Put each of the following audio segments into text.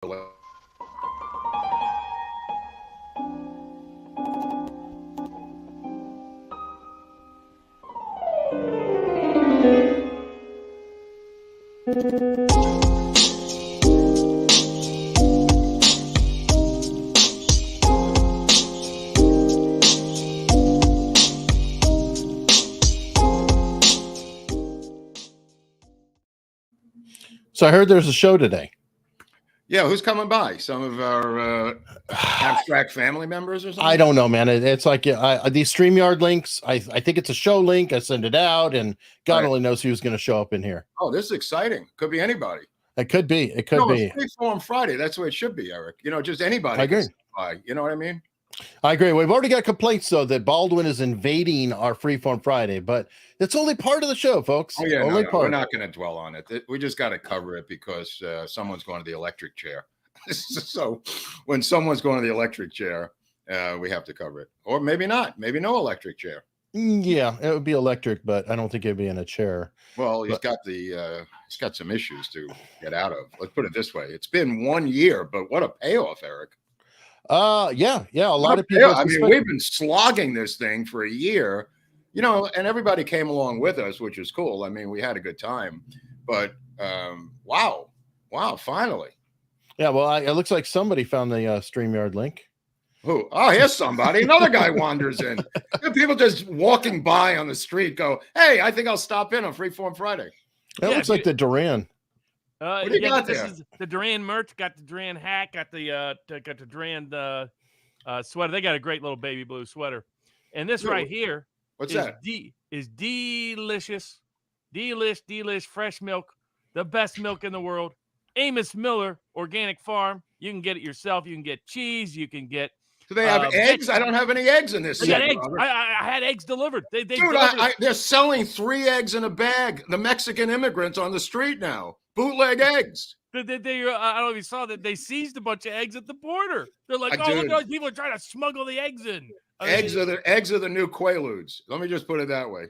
So I heard there's a show today. Yeah, who's coming by? Some of our abstract family members or something? I don't know, man. It's like these StreamYard links. I think it's a show link. I send it out, and God only knows who's going to show up in here. Oh, this is exciting. Could be anybody. It could be. It could be. It's Freeform Friday. That's the way it should be, Eric. Just anybody. I agree. You know what I mean? I agree. We've already got complaints, though, that Baldwin is invading our Freeform Friday, but it's only part of the show, folks. Oh, yeah, only part. We're not going to dwell on it. We just got to cover it because someone's going to the electric chair. So when someone's going to the electric chair, we have to cover it. Or maybe not. Maybe no electric chair. Yeah, it would be electric, but I don't think it'd be in a chair. Well, he's got some issues to get out of. Let's put it this way. It's been 1 year, but what a payoff, Eric. Yeah. A lot of people. I mean, we've been slogging this thing for a year, and everybody came along with us, which is cool. I mean, we had a good time, but wow, finally. Yeah, well, it looks like somebody found the StreamYard link. Who? Oh, here's somebody. Another guy wanders in. People just walking by on the street go, "Hey, I think I'll stop in on Freeform Friday." That looks like the Duran. What do you got there? This is the Duran merch. Got the Duran hat. Got the Duran sweater. They got a great little baby blue sweater. And this right here, what's that? Is delicious, delish, fresh milk, the best milk in the world. Amos Miller Organic Farm. You can get it yourself. You can get cheese. You can get. Do they have eggs? I don't have any eggs in this. They got eggs. I had eggs delivered. Dude, they're selling 3 eggs in a bag. The Mexican immigrants on the street now. Bootleg eggs. I don't know if you saw that they seized a bunch of eggs at the border. They're like, look, people are trying to smuggle the eggs in. Eggs are the new Quaaludes. Let me just put it that way.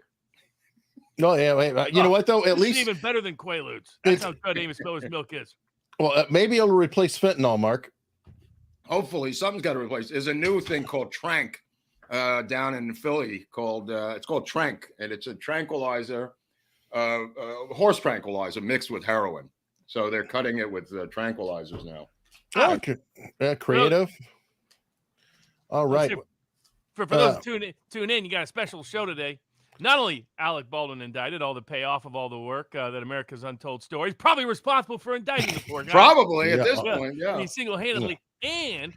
No, yeah, wait. You know what though? At least even better than Quaaludes. That's how good Amos Miller's milk is. Well, maybe it'll replace fentanyl, Mark. Hopefully, something's got to replace. There's a new thing called Trank down in Philly called it's called Trank, and it's a tranquilizer, horse tranquilizer mixed with heroin. So they're cutting it with tranquilizers now. Creative. All right. For those tune in, you got a special show today. Not only Alec Baldwin indicted, all the payoff of all the work that America's Untold Stories, probably responsible for indicting the poor guy. Probably at this point, yeah. I mean, single-handedly. Yeah. And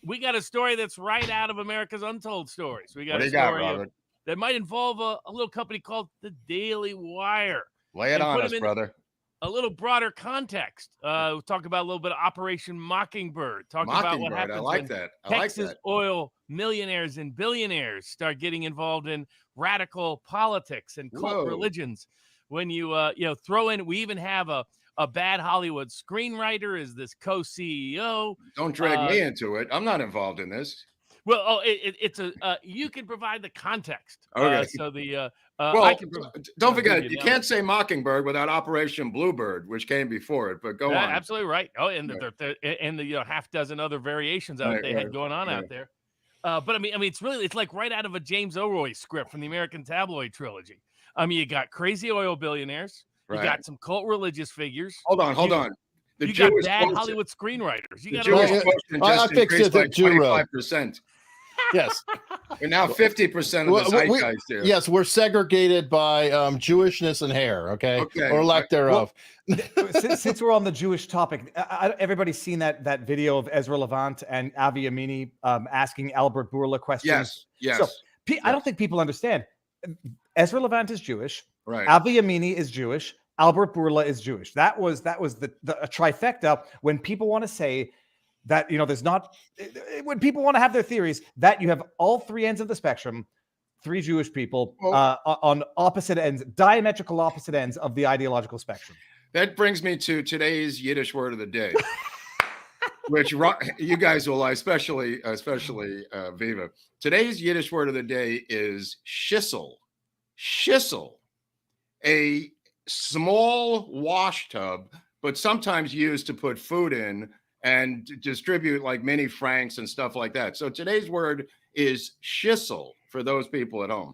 we got a story that's right out of America's Untold Stories. We got a story that might involve a little company called the Daily Wire. Lay it on us, brother. A little broader context. We'll talk about a little bit of Operation Mockingbird. Talk about what happens when Texas oil millionaires and billionaires start getting involved in radical politics and cult religions. When you throw in, we even have a bad Hollywood screenwriter is this co-CEO. Don't drag me into it. I'm not involved in this. Well, it's you can provide the context. Okay. Don't forget, you can't say Mockingbird without Operation Bluebird, which came before it. But go on. Absolutely right. Oh, and the half dozen other variations out had going on out there. But I mean, it's like right out of a James Ellroy script from the American Tabloid trilogy. I mean, you got crazy oil billionaires. You got some cult religious figures. Hold on. You got bad Hollywood screenwriters. You got I fixed it at 25%. Yes. We're now 50% of the zeitgeist here. Yes, we're segregated by Jewishness and hair, okay? Or lack thereof. Since we're on the Jewish topic, everybody's seen that video of Ezra Levant and Avi Amini asking Albert Bourla questions. Yes. So I don't think people understand. Ezra Levant is Jewish. Right. Avi Amini is Jewish. Albert Bourla is Jewish. That was the trifecta when people want to say that, there's not, when people want to have their theories, that you have all 3 ends of the spectrum, 3 Jewish people on opposite ends, diametrical opposite ends of the ideological spectrum. That brings me to today's Yiddish word of the day, which you guys will like, especially Viva. Today's Yiddish word of the day is shissel. Shissel, a small wash tub, but sometimes used to put food in and distribute like mini francs and stuff like that. So today's word is schisel for those people at home.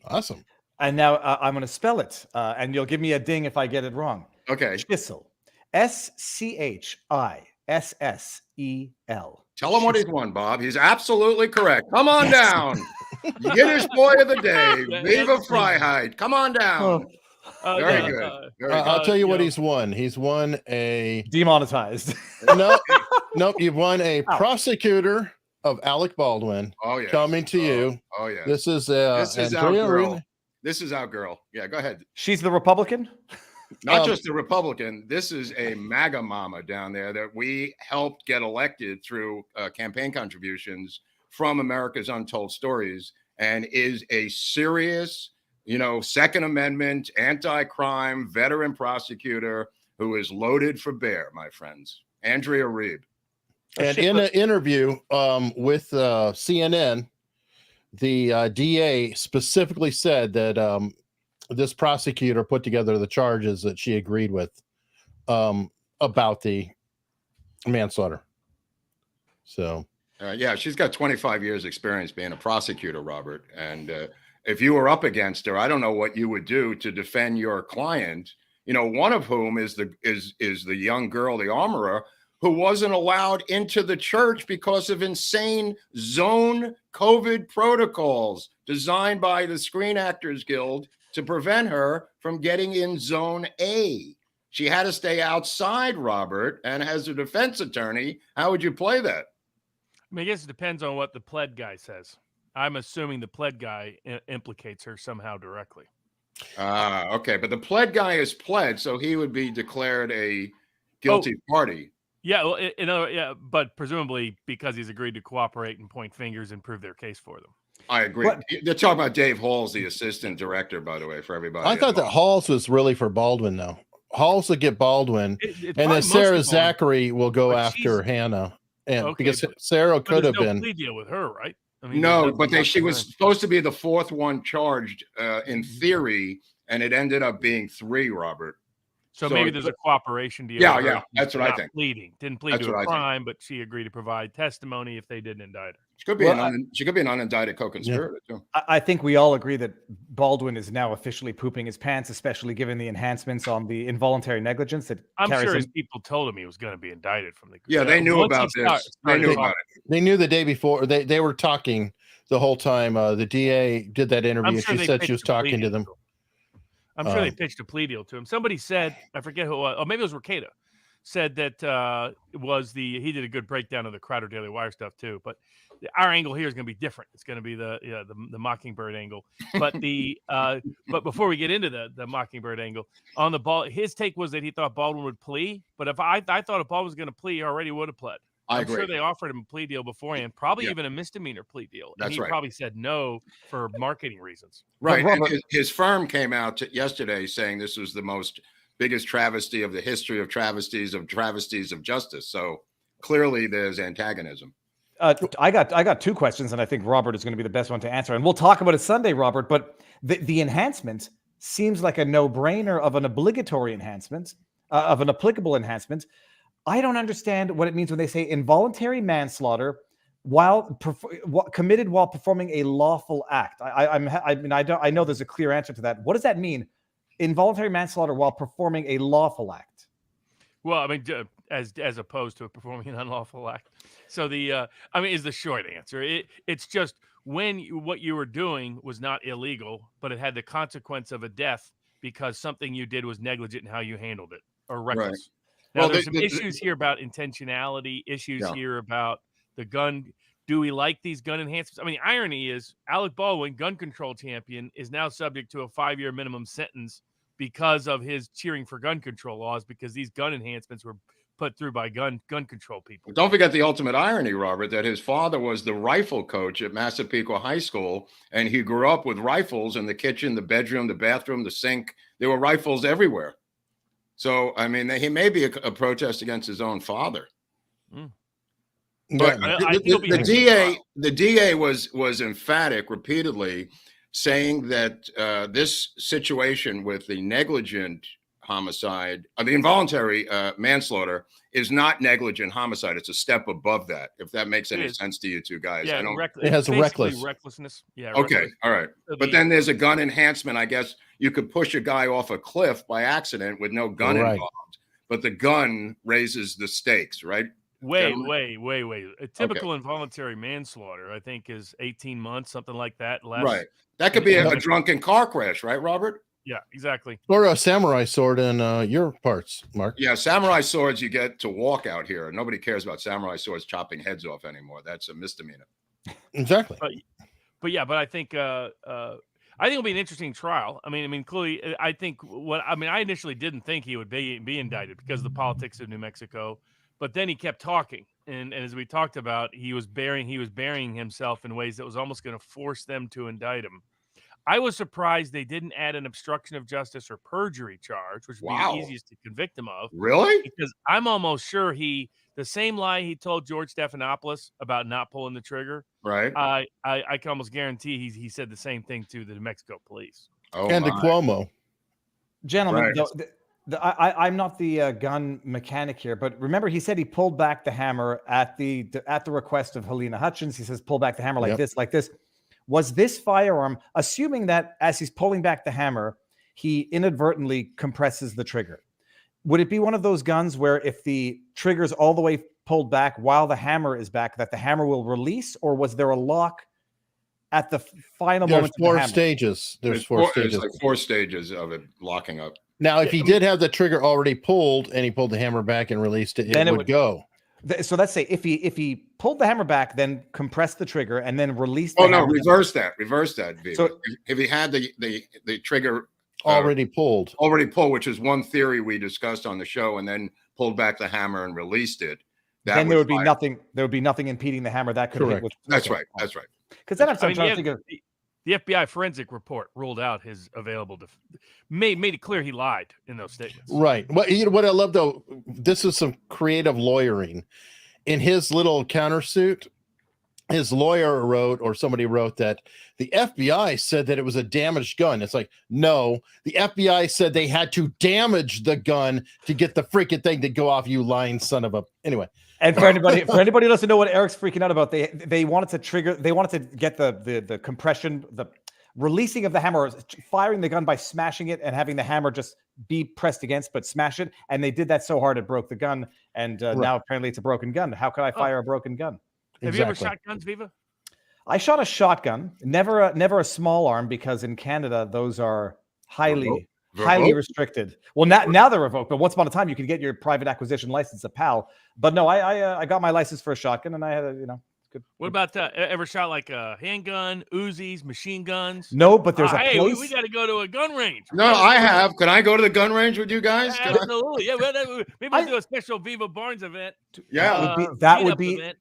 Awesome. And now I'm going to spell it, and you'll give me a ding if I get it wrong. Okay. Schisel. SCHISSEL. Tell him what he's won, Bob. He's absolutely correct. Come on down. Yiddish boy of the day, Viva Freiheit. Come on down. Very good. I'll tell you what he's won. He's won a demonetized. Nope. You've won a prosecutor of Alec Baldwin. Oh yeah, coming to you. Oh yeah. This is our girl. This is our girl. Yeah, go ahead. She's the Republican. Not just a Republican. This is a MAGA mama down there that we helped get elected through campaign contributions from America's Untold Stories, and is a serious, Second Amendment, anti-crime, veteran prosecutor who is loaded for bear, my friends. Andrea Reed. And in an interview with CNN, the DA specifically said that this prosecutor put together the charges that she agreed with about the manslaughter. So, yeah, she's got 25 years experience being a prosecutor, Robert. And if you were up against her, I don't know what you would do to defend your client. One of whom is the young girl, the armorer, who wasn't allowed into the church because of insane zone COVID protocols designed by the Screen Actors Guild to prevent her from getting in zone A. She had to stay outside, Robert, and as a defense attorney, how would you play that? I guess it depends on what the pled guy says. I'm assuming the pled guy implicates her somehow directly. Okay, but the pled guy is pled, so he would be declared a guilty party. Yeah, well, but presumably because he's agreed to cooperate and point fingers and prove their case for them. I agree. They're talking about Dave Halls, the assistant director, by the way, for everybody. I thought that Halls was really for Baldwin, though. Halls will get Baldwin, and then Sarah Zachary will go after Hannah, and because Sarah could have been plea deal with her, right? No, but she was supposed to be the fourth one charged in theory, and it ended up being 3, Robert. So maybe there's a cooperation deal. Yeah, that's what I think. Didn't plead to a crime, but she agreed to provide testimony if they didn't indict her. She could be an unindicted co-conspirator too. I think we all agree that Baldwin is now officially pooping his pants, especially given the enhancements on the involuntary negligence that I'm sure his people told him he was going to be indicted from the. Yeah, they knew about this. They knew about it. They knew the day before. They were talking the whole time. The DA did that interview. She said she was talking to them. I'm sure they pitched a plea deal to him. Somebody said, I forget who, or maybe it was Ricada, said that he did a good breakdown of the Crowder Daily Wire stuff too. But our angle here is going to be different. It's going to be the Mockingbird angle. But but before we get into the Mockingbird angle, on the ball, his take was that he thought Baldwin would plea. But if I thought if Baldwin was going to plea, he already would have pled. I'm sure they offered him a plea deal beforehand, probably even a misdemeanor plea deal. And he probably said no for marketing reasons. Right. And his firm came out yesterday saying this was the biggest travesty of the history of travesties of justice. So clearly there's antagonism. I got 2 questions, and I think Robert is going to be the best one to answer. And we'll talk about it Sunday, Robert. But the enhancement seems like a no-brainer of an obligatory enhancement, of an applicable enhancement. I don't understand what it means when they say involuntary manslaughter committed while performing a lawful act. I know there's a clear answer to that. What does that mean? Involuntary manslaughter while performing a lawful act. Well, as opposed to performing an unlawful act. So is the short answer. It's just when what you were doing was not illegal, but it had the consequence of a death because something you did was negligent in how you handled it or reckless. Right. Now, there's some issues here about intentionality, issues here about the gun. Do we like these gun enhancements? The irony is Alec Baldwin, gun control champion, is now subject to a 5-year minimum sentence because of his cheering for gun control laws, because these gun enhancements were put through by gun control people. Don't forget the ultimate irony, Robert, that his father was the rifle coach at Massapequa High School, and he grew up with rifles in the kitchen, the bedroom, the bathroom, the sink. There were rifles everywhere. So, he may be a protest against his own father. But the DA was emphatic repeatedly, saying that this situation with the negligent homicide, the involuntary manslaughter is not negligent homicide. It's a step above that. If that makes any sense to you two guys. Yeah, it has recklessness. Yeah. Okay. Reckless. All right. But then there's a gun enhancement. I guess you could push a guy off a cliff by accident with no gun involved, but the gun raises the stakes, right? Way. A typical involuntary manslaughter, I think, is 18 months, something like that. Less. Right. That could be a drunken car crash, right, Robert? Yeah, exactly. Or a samurai sword in your parts, Mark. Yeah, samurai swords you get to walk out here. Nobody cares about samurai swords chopping heads off anymore. That's a misdemeanor. Exactly. But I think it'll be an interesting trial. I mean, clearly, I initially didn't think he would be indicted because of the politics of New Mexico, but then he kept talking, and as we talked about, he was burying himself in ways that was almost going to force them to indict him. I was surprised they didn't add an obstruction of justice or perjury charge, which would be the easiest to convict him of. Really? Because I'm almost sure the same lie he told George Stephanopoulos about not pulling the trigger. Right. I can almost guarantee he said the same thing to the New Mexico police. And to Cuomo. Gentlemen, I'm not the gun mechanic here, but remember he said he pulled back the hammer at the request of Helena Hutchins. He says, pull back the hammer like this, like this. Was this firearm, assuming that as he's pulling back the hammer, he inadvertently compresses the trigger? Would it be one of those guns where if the trigger's all the way pulled back while the hammer is back, that the hammer will release? Or was there a lock at the final moment? There's four stages. There's four stages. There's like 4 stages of it locking up. Now, if he did have the trigger already pulled and he pulled the hammer back and released it, it would go. So let's say if he pulled the hammer back, then compressed the trigger and then released. Reverse that. So if he had the trigger already pulled, which is one theory we discussed on the show, and then pulled back the hammer and released it, then there would be nothing. There would be nothing impeding the hammer that could. That's right. Because then I'm trying to think of. The FBI forensic report ruled out his available, made it clear he lied in those statements. Right. What I love, though, this is some creative lawyering. In his little countersuit, his lawyer wrote, or somebody wrote, that the FBI said that it was a damaged gun. It's like, no, the FBI said they had to damage the gun to get the freaking thing to go off, you lying son of a... Anyway. And for anybody who doesn't know what Eric's freaking out about, they wanted to get the compression, the releasing of the hammer, firing the gun by smashing it and having the hammer just be pressed against, but smash it. And they did that so hard it broke the gun. And now apparently it's a broken gun. How could I fire a broken gun? Have you ever shot guns, Viva? I shot a shotgun, never a small arm, because in Canada those are highly restricted. Well, now they're revoked, but once upon a time you could get your private acquisition license at PAL. But no, I got my license for a shotgun, and I had good. What about ever shot like a handgun, Uzis, machine guns? No, but there's a place. We got to go to a gun range. No, I have. Can I go to the gun range with you guys? Yeah, absolutely. Yeah, maybe we'll do a special Viva Barnes event. Yeah, that would be.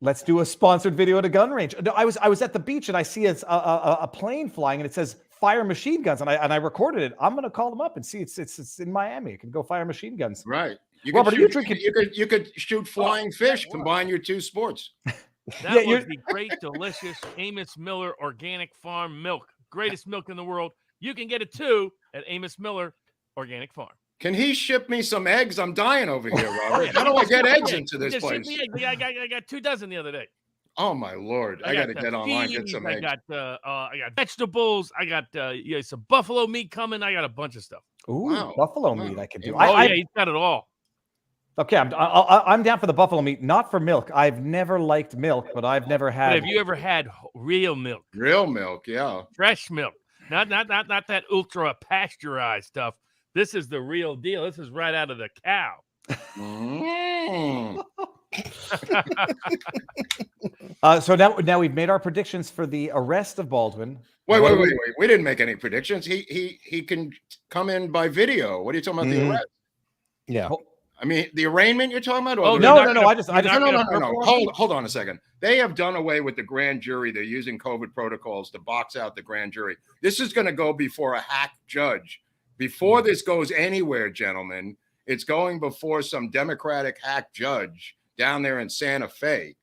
Let's do a sponsored video at a gun range. No, I was at the beach and I see a plane flying and it says fire machine guns, and I recorded it. I'm gonna call them up and see it's in Miami. You can go fire machine guns. Right. Robert, are you drinking? You could shoot flying fish. Combine your two sports. That was the great, delicious Amos Miller Organic Farm milk. Greatest milk in the world. You can get it too at Amos Miller Organic Farm. Can he ship me some eggs? I'm dying over here, Robert. How do I get eggs into this place? I got 2 dozen the other day. Oh my Lord! I got to get online, get some eggs. I got vegetables. I got some buffalo meat coming. I got a bunch of stuff. Ooh, buffalo meat! I can do. He's got it all. Okay, I'm down for the buffalo meat, not for milk. I've never liked milk, but I've never had. But have you ever had real milk? Real milk, yeah. Fresh milk, not that ultra pasteurized stuff. This is the real deal. This is right out of the cow. So now we've made our predictions for the arrest of Baldwin. Wait. We didn't make any predictions. He can come in by video. What are you talking about? The arrest? Yeah. I mean, the arraignment you're talking about? Oh, no. Hold on a second. They have done away with the grand jury. They're using COVID protocols to box out the grand jury. This is going to go before a hack judge. Before this goes anywhere, gentlemen, it's going before some Democratic hack judge down there in Santa Fe,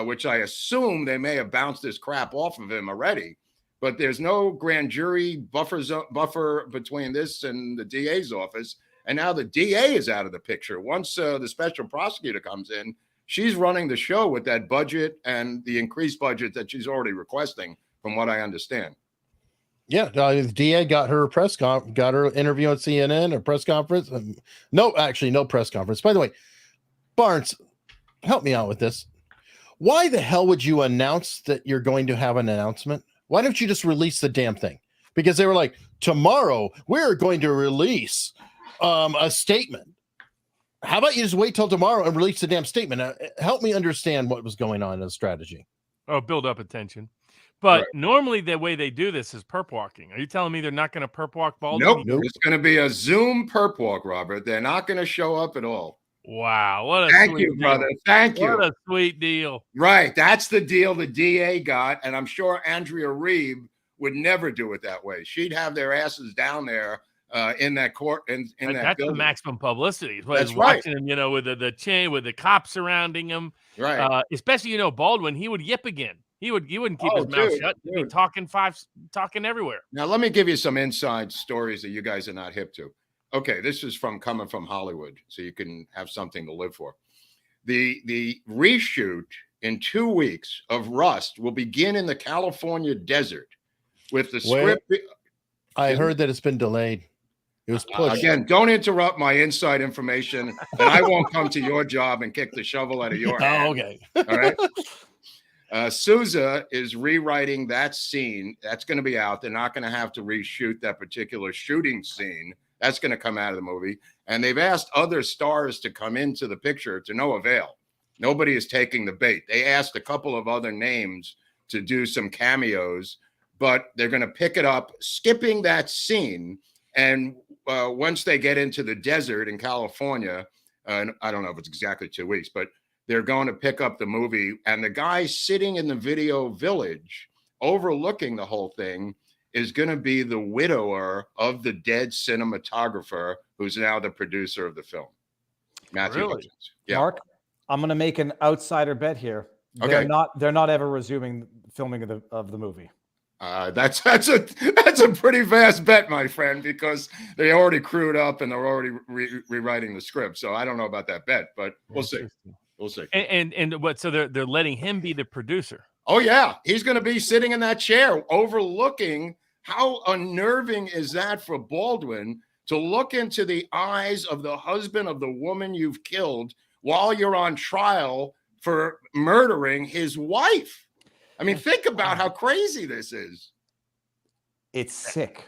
which I assume they may have bounced this crap off of him already. but there's no grand jury buffer between this and the DA's office. And now the DA is out of the picture. Once the special prosecutor comes in, she's running the show with that budget and the increased budget that she's already requesting, from what I understand. Yeah, the DA got her got her interview on CNN, a press conference. No press conference. By the way, Barnes, help me out with this. Why the hell would you announce that you're going to have an announcement? Why don't you just release the damn thing? Because they were like, tomorrow we're going to release a statement. How about you just wait till tomorrow and release the damn statement? Help me understand what was going on in the strategy. Oh, build up attention. But normally the way they do this is perp walking. Are you telling me they're not going to perp walk Baldwin? Nope. It's going to be a Zoom perp walk, Robert. They're not going to show up at all. Wow. What a Thank you, brother. Thank you. What a sweet deal. Right. That's the deal the DA got. And I'm sure Andrea Reed would never do it that way. She'd have their asses down there in that court. That's building. The maximum publicity. That's right. Watching him, with the chain, with the cops surrounding him. Right. Especially, Baldwin, he would yip again. He wouldn't keep his mouth shut. He'd be talking everywhere. Now, let me give you some inside stories that you guys are not hip to. Okay, this is coming from Hollywood, so you can have something to live for. The reshoot in 2 weeks of Rust will begin in the California desert with the script. I heard that it's been delayed. It was pushed. Again, don't interrupt my inside information, and I won't come to your job and kick the shovel out of your hand. Oh, okay. All right. Sousa is rewriting that scene. That's going to be out. They're not going to have to reshoot that particular shooting scene. That's going to come out of the movie. And they've asked other stars to come into the picture to no avail. Nobody is taking the bait. They asked a couple of other names to do some cameos, but they're going to pick it up, skipping that scene. And once they get into the desert in California, and I don't know if it's exactly 2 weeks, but they're going to pick up the movie. And the guy sitting in the video village overlooking the whole thing is going to be the widower of the dead cinematographer who's now the producer of the film, Matthew Hutchins. Yeah. Mark, I'm going to make an outsider bet here. Okay. They're not ever resuming filming of the movie. That's a pretty vast bet, my friend, because they already crewed up and they're already rewriting the script. So I don't know about that bet, but we'll see. We'll see. And what? So they're letting him be the producer. Oh yeah, he's going to be sitting in that chair overlooking. How unnerving is that for Baldwin to look into the eyes of the husband of the woman you've killed while you're on trial for murdering his wife? I mean, think about how crazy this is. It's sick.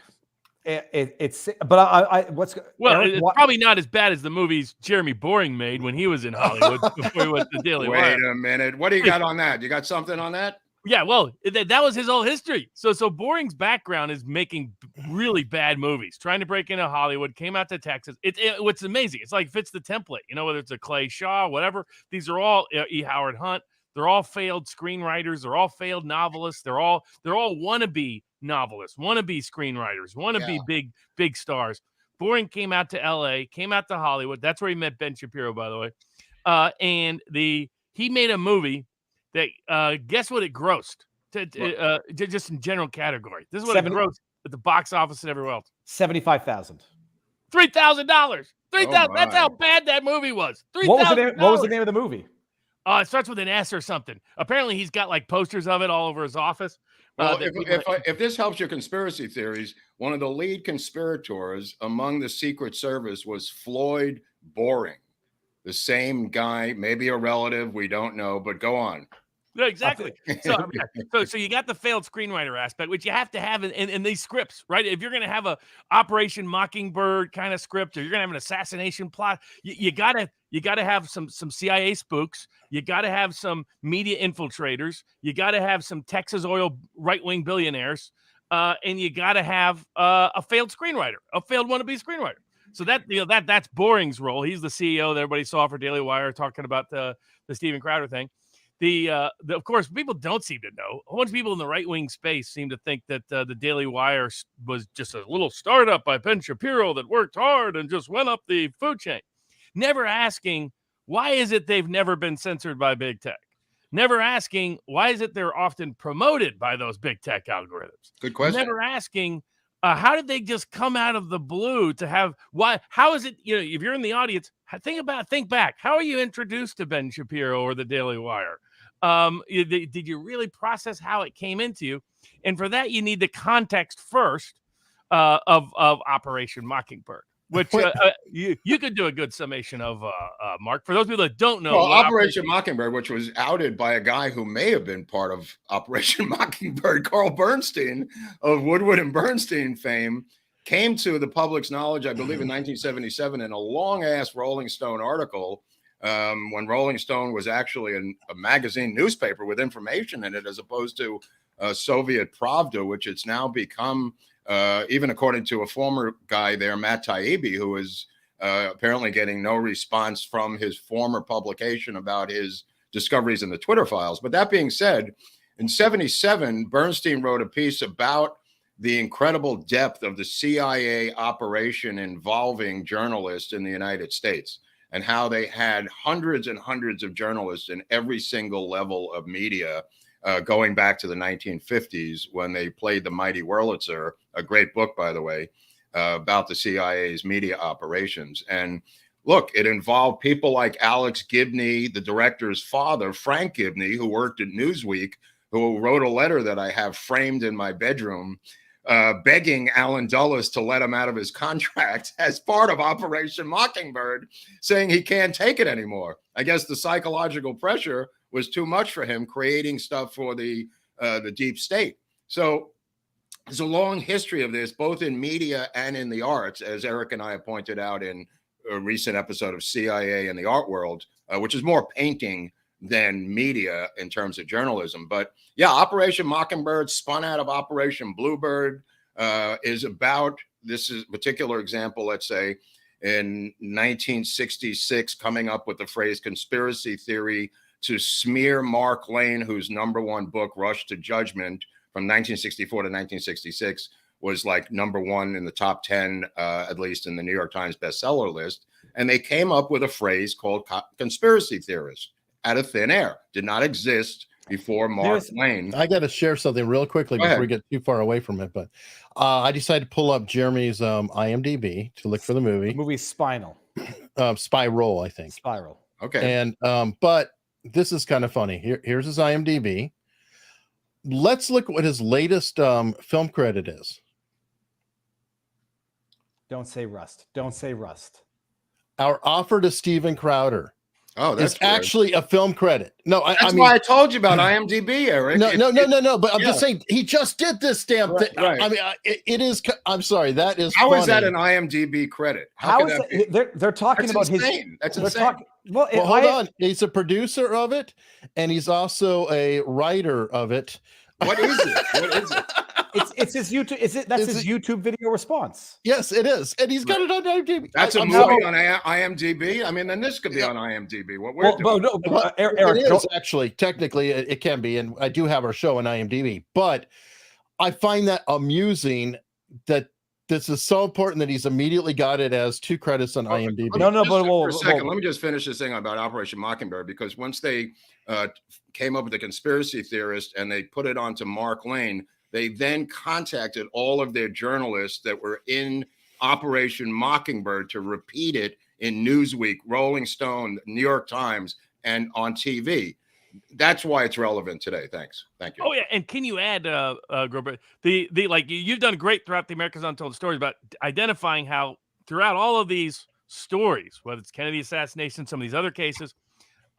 It's sick. But it's probably not as bad as the movies Jeremy Boring made when he was in Hollywood before he went to Daily Wire. Wait a minute. What do you got on that? You got something on that? Yeah, well, that was his whole history. So Boring's background is making really bad movies, trying to break into Hollywood, came out to Texas. What's amazing, it's like fits the template, whether it's a Clay Shaw, whatever. These are all E. Howard Hunt. They're all failed screenwriters. They're all failed novelists. They're all wannabe novelists, wannabe screenwriters, wannabe big stars. Boring came out to L.A., came out to Hollywood. That's where he met Ben Shapiro, by the way. And he made a movie that guess what it grossed? Just in general category. This is what it grossed at the box office and everywhere else. $75,000. $3,000. $3,000. That's how bad that movie was. $3,000. What was the name of the movie? It starts with an S or something. Apparently, he's got like posters of it all over his office. Well, if this helps your conspiracy theories, one of the lead conspirators among the Secret Service was Floyd Boring, the same guy, maybe a relative, we don't know, but go on. No, exactly. So you got the failed screenwriter aspect, which you have to have in these scripts, right? If you're going to have a Operation Mockingbird kind of script, or you're going to have an assassination plot, you gotta have some CIA spooks. You got to have some media infiltrators. You got to have some Texas oil right-wing billionaires, and you got to have a failed screenwriter, a failed wannabe screenwriter. So that's Boring's role. He's the CEO that everybody saw for Daily Wire talking about the Steven Crowder thing. Of course, people don't seem to know. A bunch of people in the right-wing space seem to think that the Daily Wire was just a little startup by Ben Shapiro that worked hard and just went up the food chain. Never asking, why is it they've never been censored by big tech? Never asking, why is it they're often promoted by those big tech algorithms? Good question. Never asking, how did they just come out of the blue to have, how is it, if you're in the audience, think back. How are you introduced to Ben Shapiro or the Daily Wire? Did you really process how it came into you? And for that, you need the context first of Operation Mockingbird, which you could do a good summation of, Mark. For those people that don't know, well, Operation Mockingbird, which was outed by a guy who may have been part of Operation Mockingbird, Carl Bernstein of Woodward and Bernstein fame, came to the public's knowledge, I believe, in 1977 in a long-ass Rolling Stone article, when Rolling Stone was actually a magazine newspaper with information in it, as opposed to Soviet Pravda, which it's now become, even according to a former guy there, Matt Taibbi, who is apparently getting no response from his former publication about his discoveries in the Twitter files. But that being said, in 77, Bernstein wrote a piece about the incredible depth of the CIA operation involving journalists in the United States, and how they had hundreds and hundreds of journalists in every single level of media, going back to the 1950s when they played the Mighty Wurlitzer, a great book, by the way, about the CIA's media operations. And look, it involved people like Alex Gibney, the director's father, Frank Gibney, who worked at Newsweek, who wrote a letter that I have framed in my bedroom, begging Alan Dulles to let him out of his contract as part of Operation Mockingbird, saying he can't take it anymore. I guess the psychological pressure was too much for him, creating stuff for the deep state. So there's a long history of this, both in media and in the arts, as Eric and I have pointed out in a recent episode of CIA and the Art World, which is more painting than media in terms of journalism. But yeah, Operation Mockingbird, spun out of Operation Bluebird, is about, this is a particular example, let's say, in 1966, coming up with the phrase conspiracy theory to smear Mark Lane, whose #1 book, Rush to Judgment, from 1964 to 1966, was like #1 in the top 10, at least in the New York Times bestseller list. And they came up with a phrase called conspiracy theorist out of thin air. Did not exist before Mark Lane. I got to share something real quickly before we get too far away from it. But I decided to pull up Jeremy's IMDb to look for the movie. The movie Spiral, I think. Spiral. Okay. And but this is kind of funny. Here's his IMDb. Let's look at what his latest film credit is. Don't say Rust. Don't say Rust. Our Offer to Steven Crowder. Oh, that's actually a film credit. No, I mean, why I told you about IMDb, Eric. No. But I'm just saying he just did this damn thing. Right. I mean, it is. I'm sorry. That is. How funny. is that an IMDb credit? How is that? They're talking about insane. That's insane. Well, hold on. He's a producer of it, and he's also a writer of it. What is it? What is it? It's his YouTube. That's his YouTube video response. Yes, it is, and he's got it on IMDb. That's a movie on IMDb. I mean, then this could be on IMDb. What we're doing. Eric, it is actually technically it can be, and I do have our show on IMDb. But I find that amusing that this is so important that he's immediately got it as 2 credits on IMDb. For a second, let me just finish this thing about Operation Mockingbird, because once they came up with the conspiracy theorist and they put it onto Mark Lane, they then contacted all of their journalists that were in Operation Mockingbird to repeat it in Newsweek, Rolling Stone, New York Times, and on TV. That's why it's relevant today. Thanks. Thank you. Oh yeah, and can you add, Grover, the like you've done great throughout the America's Untold Stories about identifying how throughout all of these stories, whether it's Kennedy assassination, some of these other cases,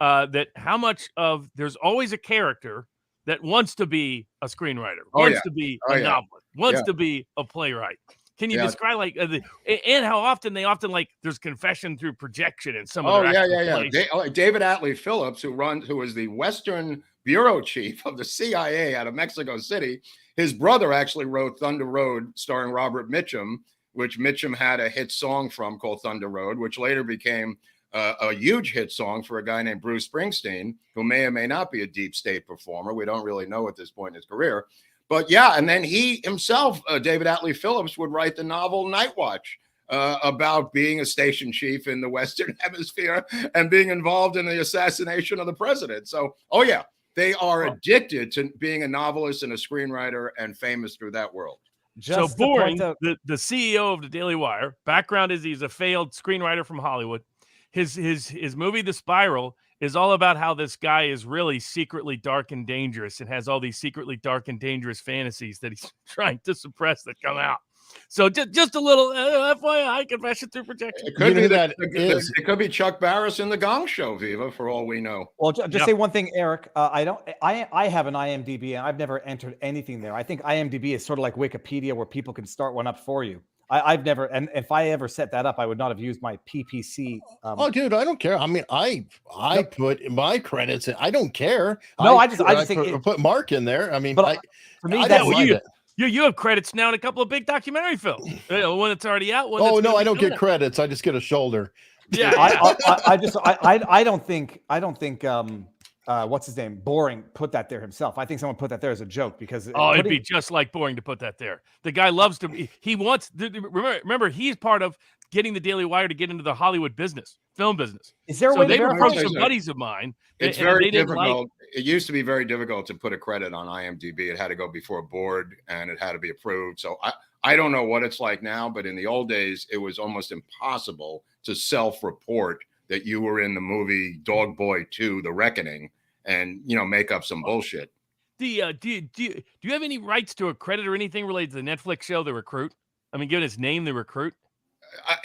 that how much of there's always a character that wants to be a screenwriter, wants to be a novelist, wants to be a playwright. Can you describe like and how often like there's confession through projection in some of their David Atlee Phillips, who was the Western bureau chief of the CIA out of Mexico City, his brother actually wrote Thunder Road, starring Robert Mitchum, which Mitchum had a hit song from called Thunder Road, which later became a huge hit song for a guy named Bruce Springsteen, who may or may not be a deep state performer. We don't really know at this point in his career. But yeah, and then he himself, David Atlee Phillips, would write the novel Night Watch about being a station chief in the Western Hemisphere and being involved in the assassination of the president. So, They are addicted to being a novelist and a screenwriter and famous through that world. So Boring, the CEO of the Daily Wire, background is he's a failed screenwriter from Hollywood. His movie, The Spiral, is all about how this guy is really secretly dark and dangerous and has all these secretly dark and dangerous fantasies that he's trying to suppress that come out. So just a little FYI, confession through projection. It could be it could be Chuck Barris in the Gong Show, Viva, for all we know. Well, just say one thing, Eric. I have an IMDb, and I've never entered anything there. I think IMDb is sort of like Wikipedia, where people can start one up for you. I've never, and if I ever set that up, I would not have used my PPC. Oh, dude, I don't care. I mean, I put my credits in. I don't care. No, I just put Mark in there. I mean, but for me, you have credits now in a couple of big documentary films. One that's already out. Oh no, I don't get credits. I just get a shoulder. Yeah, I don't think what's his name? Boring put that there himself. I think someone put that there as a joke because it'd be just like Boring to put that there. The guy loves to. He wants. Remember, he's part of getting the Daily Wire to get into the Hollywood business, film business. Is there a way they to approached some buddies of mine? It's very difficult. It used to be very difficult to put a credit on IMDb. It had to go before a board and it had to be approved. So I don't know what it's like now, but in the old days, it was almost impossible to self-report that you were in the movie Dog Boy 2: The Reckoning and, make up some bullshit. Do you have any rights to a credit or anything related to the Netflix show The Recruit? I mean, given its name, The Recruit.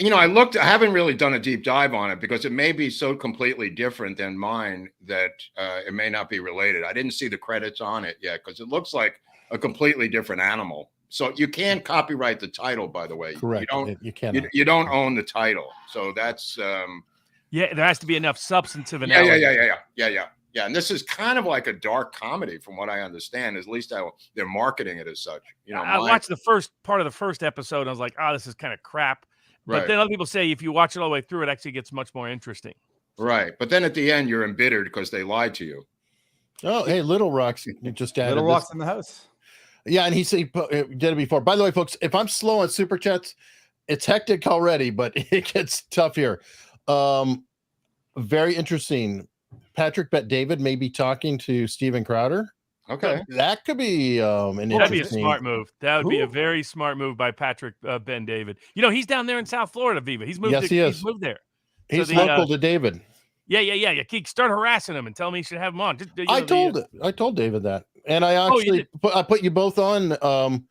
I haven't really done a deep dive on it because it may be so completely different than mine that it may not be related. I didn't see the credits on it yet because it looks like a completely different animal. So you can't copyright the title, by the way. Correct. You can't. You don't own the title. So that's there has to be enough substantive analysis. Yeah. And this is kind of like a dark comedy, from what I understand. At least how they're marketing it as such. I watched the first part of the first episode, and I was like, "Oh, this is kind of crap." But then other people say if you watch it all the way through, it actually gets much more interesting. Right. But then at the end, you're embittered because they lied to you. Oh, hey, Little Rock's just added Little Rock's in the house. Yeah, and he said he did it before. By the way, folks, if I'm slow on super chats, it's hectic already, but it gets tough here. Very interesting. Patrick Bet David may be talking to Steven Crowder. Okay, that could be that'd be a smart move. That would be a very smart move by Patrick Ben David. He's down there in South Florida, Viva. He's moved. Yes, he is. He's moved there. He's local to David. Yeah. Start harassing him and tell him he should have him on. I told David that, and I actually put you both on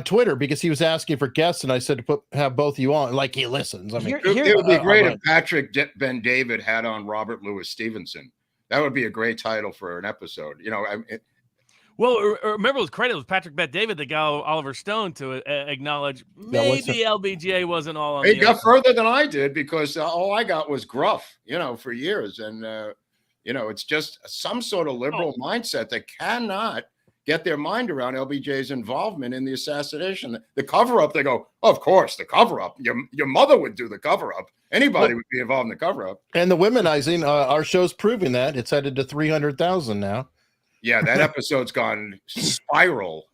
Twitter because he was asking for guests, and I said to have both of you on. Like, he listens. I mean, it would be great if Patrick Ben David had on Robert Louis Stevenson. That would be a great title for an episode. Well, remember, his credit was Patrick Bet David that got Oliver Stone to acknowledge maybe LBJ wasn't all on. He got further than I did because all I got was gruff, for years. And, it's just some sort of liberal mindset that cannot get their mind around LBJ's involvement in the assassination. The cover-up, they go, of course, the cover-up. Your mother would do the cover-up. Anybody would be involved in the cover-up. And the womenizing, our show's proving that. It's headed to 300,000 now. Yeah, that episode's gone spiral.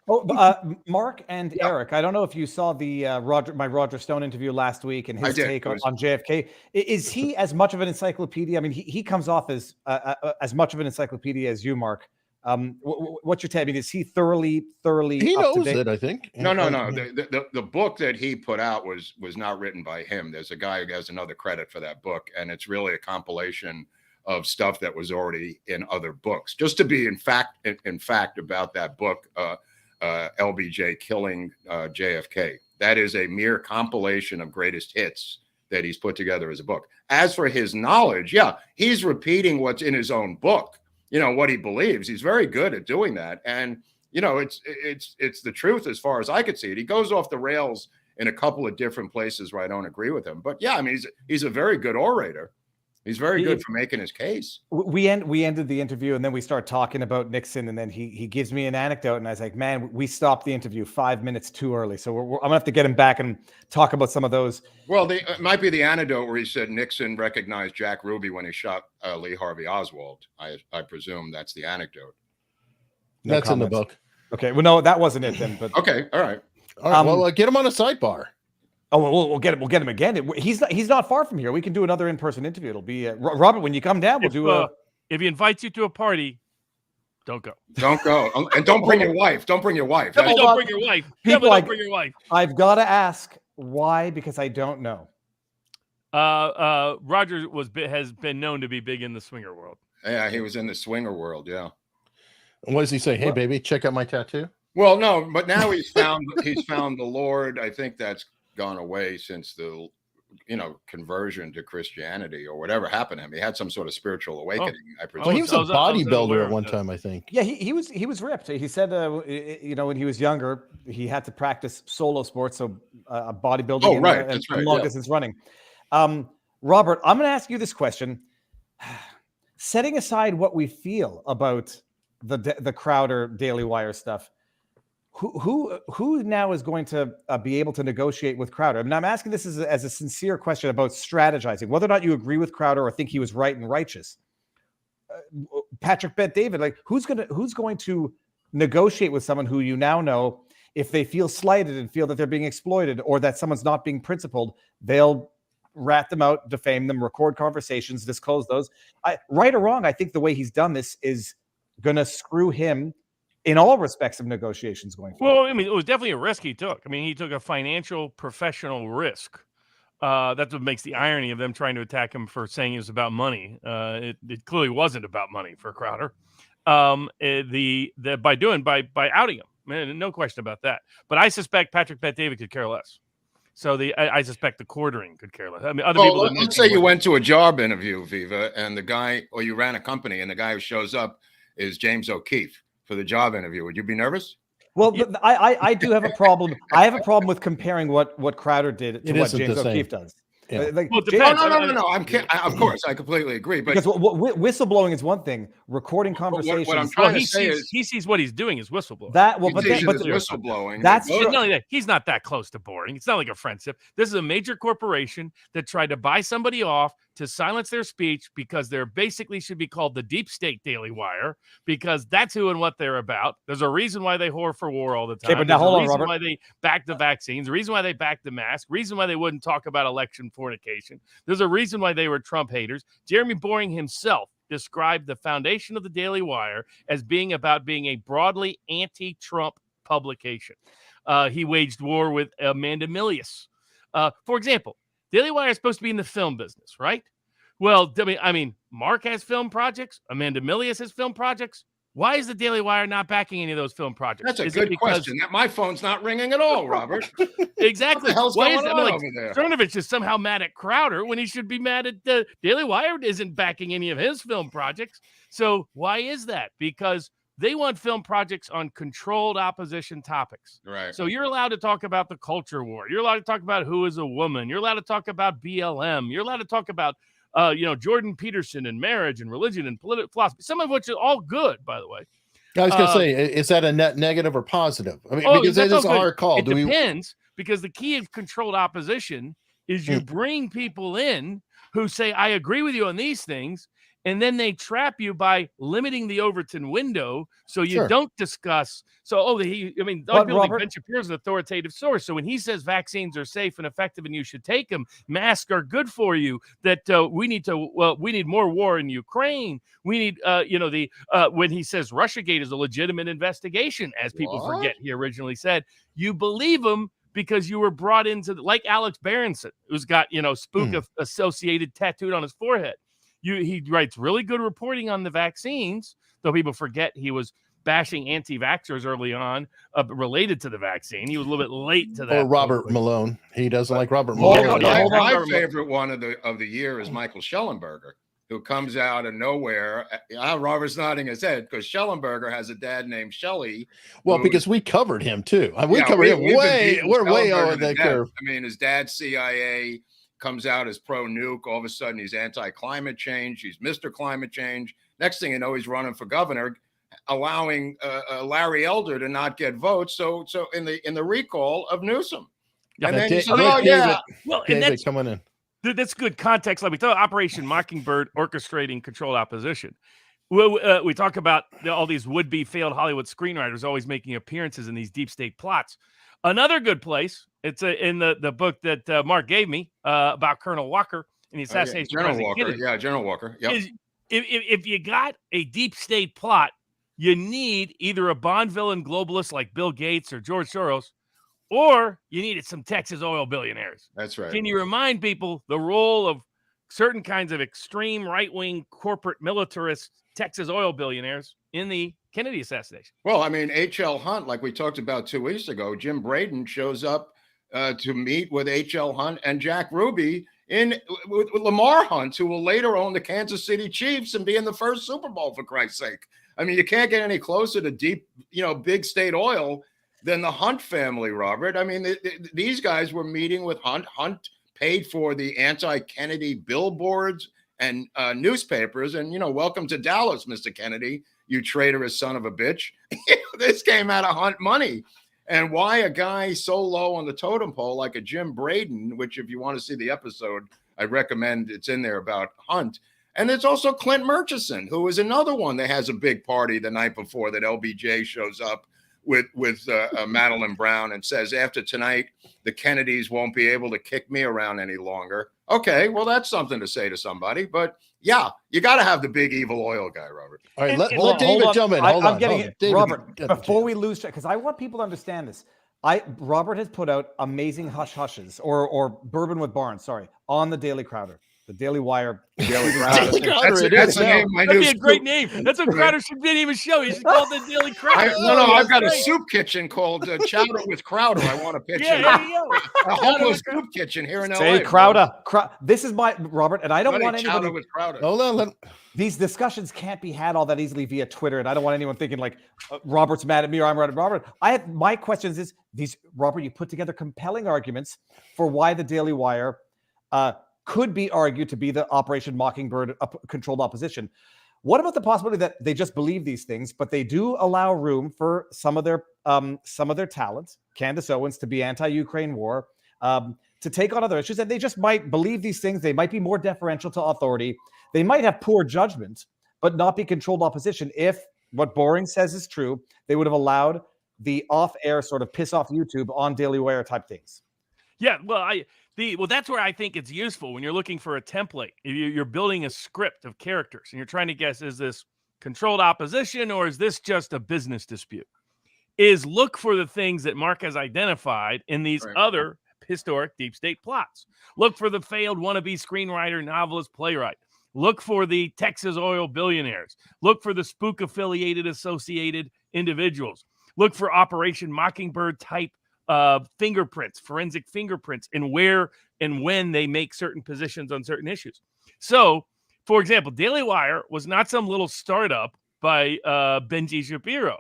Oh, Mark and Eric, I don't know if you saw the my Roger Stone interview last week and his take on JFK. Is he as much of an encyclopedia? I mean, he comes off as much of an encyclopedia as you, Mark. What's your take? I mean, is he thoroughly? He knows it, I think. No. The book that he put out was not written by him. There's a guy who has another credit for that book, and it's really a compilation of stuff that was already in other books. Just to be in fact about that book, LBJ killing JFK. That is a mere compilation of greatest hits that he's put together as a book. As for his knowledge, he's repeating what's in his own book. What he believes. He's very good at doing that. And, it's the truth as far as I could see it. He goes off the rails in a couple of different places where I don't agree with him. But I mean, he's a very good orator. He's very good for making his case. We ended the interview and then we start talking about Nixon, and then he gives me an anecdote, and I was like, man, we stopped the interview 5 minutes too early. So I'm gonna have to get him back and talk about some of those. Well, it might be the anecdote where he said Nixon recognized Jack Ruby when he shot Lee Harvey Oswald. I presume that's the anecdote. That's in the book. Okay. Well, no, that wasn't it then. But okay. All right. Well, get him on a sidebar. Oh, well, we'll get him again. He's not far from here. We can do another in-person interview. It'll be Robert when you come down. We'll do if he invites you to a party, don't go. Don't go. And don't bring your wife. Don't bring your wife. Don't bring your wife. Don't bring your wife. I've got to ask why, because I don't know. Roger has been known to be big in the swinger world. Yeah, he was in the swinger world. Yeah. What does he say? Hey, baby, check out my tattoo. Well, no, but now he's found the Lord. I think that's gone away since the conversion to Christianity or whatever happened to him. He had some sort of spiritual awakening. I presume. Well, he was a bodybuilder at one time, I think. Yeah, he was ripped. He said, when he was younger, he had to practice solo sports, so bodybuilding. Oh, right, that's right. Long distance running. Robert, I'm going to ask you this question. Setting aside what we feel about the Crowder Daily Wire stuff, who now is going to be able to negotiate with Crowder? I mean, I'm asking this as a sincere question about strategizing, whether or not you agree with Crowder or think he was right and righteous. Patrick Bet-David, like who's going to negotiate with someone who you now know, if they feel slighted and feel that they're being exploited or that someone's not being principled, they'll rat them out, defame them, record conversations, disclose those. Right or wrong, I think the way he's done this is going to screw him in all respects of negotiations going forward. Well, I mean, it was definitely a risk he took. I mean, he took a financial, professional risk. That's what makes the irony of them trying to attack him for saying it was about money. It clearly wasn't about money for Crowder. By outing him, man, no question about that. But I suspect Patrick Bet-David could care less. So I suspect the quartering could care less. I mean, other people. Let's say you went to a job interview, Viva, and the guy, or you ran a company, and the guy who shows up is James O'Keefe for the job interview. Would you be nervous? Well, I do have a problem. I have a problem with comparing what Crowder did to what James O'Keefe does. Yeah. No. I'm kidding. Of course, I completely agree. But because whistleblowing is one thing, recording conversations. What I'm trying to say is he sees what he's doing is whistleblowing. Whistleblowing. That's he's not that close to boring. It's not like a friendship. This is a major corporation that tried to buy somebody off to silence their speech because they're basically should be called the Deep State Daily Wire, because that's who and what they're about. There's a reason why they whore for war all the time. Okay, but now hold on, Robert. Why they back the vaccines, the reason why they backed the mask, reason why they wouldn't talk about election fornication. There's a reason why they were Trump haters. Jeremy Boring himself described the foundation of the Daily Wire as being about being a broadly anti-Trump publication. He waged war with Amanda Milius. For example, Daily Wire is supposed to be in the film business, right? Well, I mean, Mark has film projects. Amanda Milius has film projects. Why is the Daily Wire not backing any of those film projects? That's a good question. My phone's not ringing at all, Robert. Exactly. What the hell's Why going is on like over there? Cernovich is somehow mad at Crowder when he should be mad at the Daily Wire isn't backing any of his film projects. So why is that? Because they want film projects on controlled opposition topics. Right. So you're allowed to talk about the culture war. You're allowed to talk about who is a woman. You're allowed to talk about BLM. You're allowed to talk about Jordan Peterson and marriage and religion and political philosophy, some of which is all good, by the way. I was going to say, is that a net negative or positive? I mean, because it is a hard call. It depends, because the key of controlled opposition is you bring people in who say, I agree with you on these things, and then they trap you by limiting the Overton window so you don't discuss. So, Ben Shapiro is an authoritative source. So when he says vaccines are safe and effective and you should take them, masks are good for you, that we need more war in Ukraine. We need, when he says Russiagate is a legitimate investigation, as people forget he originally said, you believe him because you were brought into, like Alex Berenson, who's got, spook associated tattooed on his forehead. He writes really good reporting on the vaccines, though people forget he was bashing anti-vaxxers early on related to the vaccine. He was a little bit late to that. Or Robert Malone. He doesn't like Robert Malone. My favorite one of the year is Michael Schellenberger, who comes out of nowhere. Robert's nodding his head because Schellenberger has a dad named Shelley. Well, because we covered him too. We covered him way. We're way over the curve. I mean, his dad's CIA. Comes out as pro-nuke. All of a sudden, he's anti-climate change. He's Mr. Climate Change. Next thing you know, he's running for governor, allowing Larry Elder to not get votes. So in the recall of Newsom. Yeah, and then David, that's coming in. That's good context. Like we thought, Operation Mockingbird orchestrating controlled opposition. We talk about all these would-be failed Hollywood screenwriters always making appearances in these deep state plots. Another good place, it's in the book that Mark gave me about Colonel Walker and the assassination of President Kennedy. General Walker. Yep. if you got a deep state plot, you need either a Bond villain globalist like Bill Gates or George Soros, or you needed some Texas oil billionaires. That's right. Can you remind people the role of certain kinds of extreme right-wing corporate militarist Texas oil billionaires in the Kennedy assassination? Well, I mean, H.L. Hunt, like we talked about 2 weeks ago, Jim Braden shows up to meet with H.L. Hunt and Jack Ruby with Lamar Hunt, who will later own the Kansas City Chiefs and be in the first Super Bowl, for Christ's sake. I mean, you can't get any closer to deep, big state oil than the Hunt family, Robert. I mean, these guys were meeting with Hunt. Hunt paid for the anti-Kennedy billboards and newspapers. And, welcome to Dallas, Mr. Kennedy, you traitorous son of a bitch. This came out of Hunt money. And why a guy so low on the totem pole like a Jim Braden, which if you want to see the episode, I recommend it's in there about Hunt. And there's also Clint Murchison, who is another one that has a big party the night before that LBJ shows up with Madeline Brown and says, after tonight, the Kennedys won't be able to kick me around any longer. Okay, well, that's something to say to somebody. But yeah, you got to have the big evil oil guy, Robert. All right, let David jump in. I'm getting it. David, Robert, before we lose track, because I want people to understand this. Robert has put out amazing hush hushes or bourbon with Barnes, on the Daily Crowder. The Daily Wire. Daily Crowder. That's the name. That'd be a great name. That's what Crowder should be in his show. He should call it the Daily Crowder. I've got a soup kitchen called Chowder with Crowder. I want to pitch in. There you go. A homeless soup kitchen here in LA. Say Crowder. This is my Robert, and I don't want anybody. Chowder with Crowder. Hold on. These discussions can't be had all that easily via Twitter, and I don't want anyone thinking like Robert's mad at me or I'm mad at Robert. My questions is these, Robert. You put together compelling arguments for why the Daily Wire could be argued to be the Operation Mockingbird controlled opposition. What about the possibility that they just believe these things, but they do allow room for some of their talents, Candace Owens, to be anti-Ukraine war, to take on other issues, and they just might believe these things. They might be more deferential to authority. They might have poor judgment, but not be controlled opposition. If what Boring says is true, they would have allowed the off-air sort of piss off YouTube on Daily Wire type things. Yeah, well, that's where I think it's useful when you're looking for a template. You're building a script of characters and you're trying to guess, is this controlled opposition or is this just a business dispute? Is look for the things that Mark has identified in these other historic deep state plots. Look for the failed wannabe screenwriter, novelist, playwright. Look for the Texas oil billionaires. Look for the spook affiliated associated individuals. Look for Operation Mockingbird type fingerprints, forensic fingerprints, and where and when they make certain positions on certain issues. So, for example, Daily Wire was not some little startup by Benji Shapiro.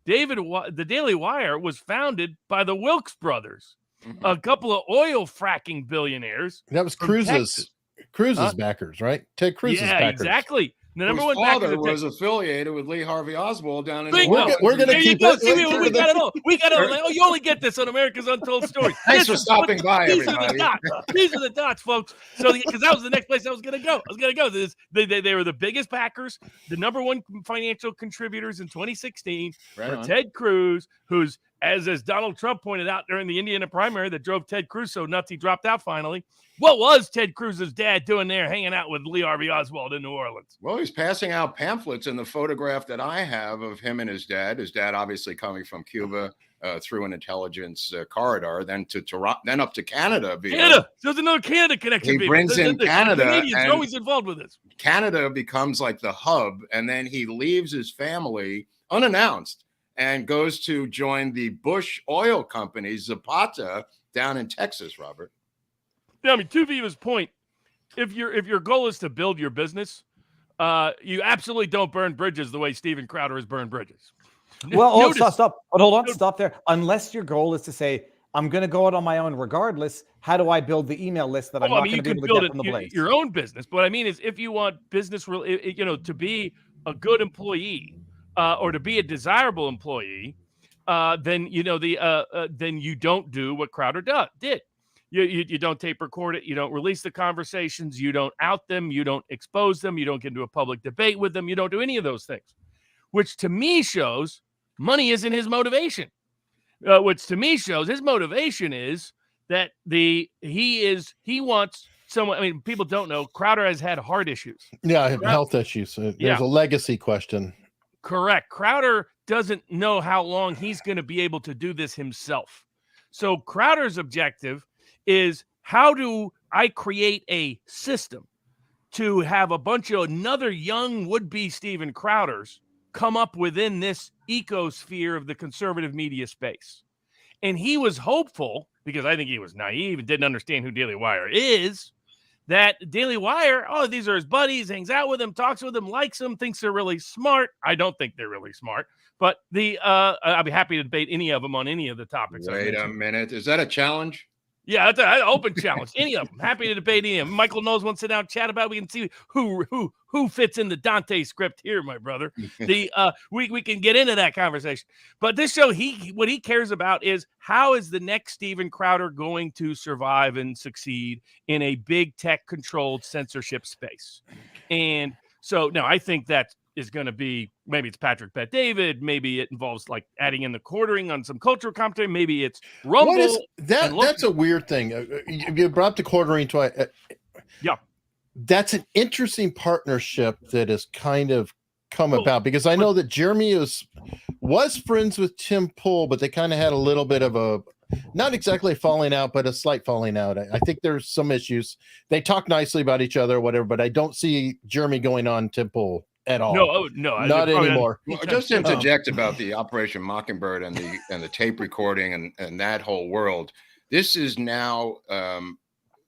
The Daily Wire was founded by the Wilkes brothers, a couple of oil fracking billionaires. That was Cruz's backers, right? Ted Cruz's backers. Yeah, exactly. The number one father was affiliated with Lee Harvey Oswald down in. We're going to keep it. We got it all. We got it all. Oh, you only get this on America's Untold Stories. Thanks for stopping by, everybody. These are the dots, folks. So, because that was the next place I was going to go. They were the biggest backers, the number one financial contributors in 2016 for Ted Cruz, who's as Donald Trump pointed out during the Indiana primary that drove Ted Cruz so nuts he dropped out finally. What was Ted Cruz's dad doing there hanging out with Lee Harvey Oswald in New Orleans? Well, he's passing out pamphlets in the photograph that I have of him and his dad obviously coming from Cuba through an intelligence corridor, then to Toronto, then up to Canada. Canada. There's another Canada connection. He brings in Canada. Canadians are always involved with this. Canada becomes like the hub, and then he leaves his family unannounced and goes to join the Bush Oil Company, Zapata, down in Texas, Robert. Yeah, I mean, to Viva's point, if your goal is to build your business, you absolutely don't burn bridges the way Steven Crowder has burned bridges. Well, stop. But hold on, stop there. Unless your goal is to say, I'm going to go out on my own regardless, how do I build the email list that I'm not going to be able to get from the Blaze? Your own business. But what I mean is, if you want business, to be a good employee, or to be a desirable employee, then you don't do what Crowder did. You don't tape record it. You don't release the conversations. You don't out them. You don't expose them. You don't get into a public debate with them. You don't do any of those things, which to me shows money isn't his motivation. Which to me shows his motivation is that he wants someone. I mean, people don't know Crowder has had heart issues. Yeah, health issues. There's a legacy question. Correct. Crowder doesn't know how long he's going to be able to do this himself. So Crowder's objective is, how do I create a system to have a bunch of another young would-be Steven Crowders come up within this ecosphere of the conservative media space? And he was hopeful, because I think he was naive and didn't understand who Daily Wire is, that Daily Wire, these are his buddies, hangs out with them, talks with them, likes them, thinks they're really smart. I don't think they're really smart, but I'll be happy to debate any of them on any of the topics. Wait a minute. Is that a challenge? Yeah, that's an open challenge. Any of them. Happy to debate any of them. Michael knows, wants to sit down, chat about it. We can see who fits in the Dante script here, my brother. We can get into that conversation. But this show, what he cares about is, how is the next Steven Crowder going to survive and succeed in a big tech controlled censorship space? And so now I think that is going to be, maybe it's Patrick Bet David, maybe it involves like adding in the quartering on some cultural commentary, maybe it's Rumble. What is that? That's a weird thing. You brought up the quartering twice. Yeah, that's an interesting partnership that has kind of come about, because I know that Jeremy was friends with Tim Pool, but they kind of had a little bit of a, not exactly falling out, but a slight falling out. I think there's some issues. They talk nicely about each other or whatever, but I don't see Jeremy going on Tim Pool at all. No, not anymore. Well, just to interject about the Operation Mockingbird and the tape recording and that whole world. This is now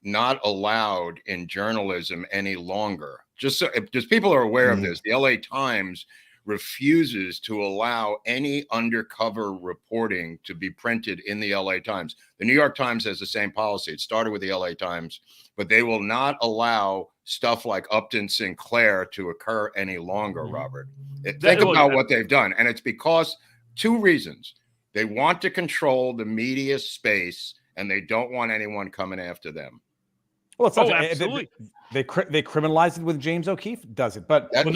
not allowed in journalism any longer. Just people are aware of this. The LA Times refuses to allow any undercover reporting to be printed in the LA Times. The New York Times has the same policy. It started with the LA Times, but they will not allow stuff like Upton Sinclair to occur any longer, Robert. Think about what they've done. And it's because two reasons. They want to control the media space, and they don't want anyone coming after them. Well, it's absolutely. They criminalized it with James O'Keefe does it, but David,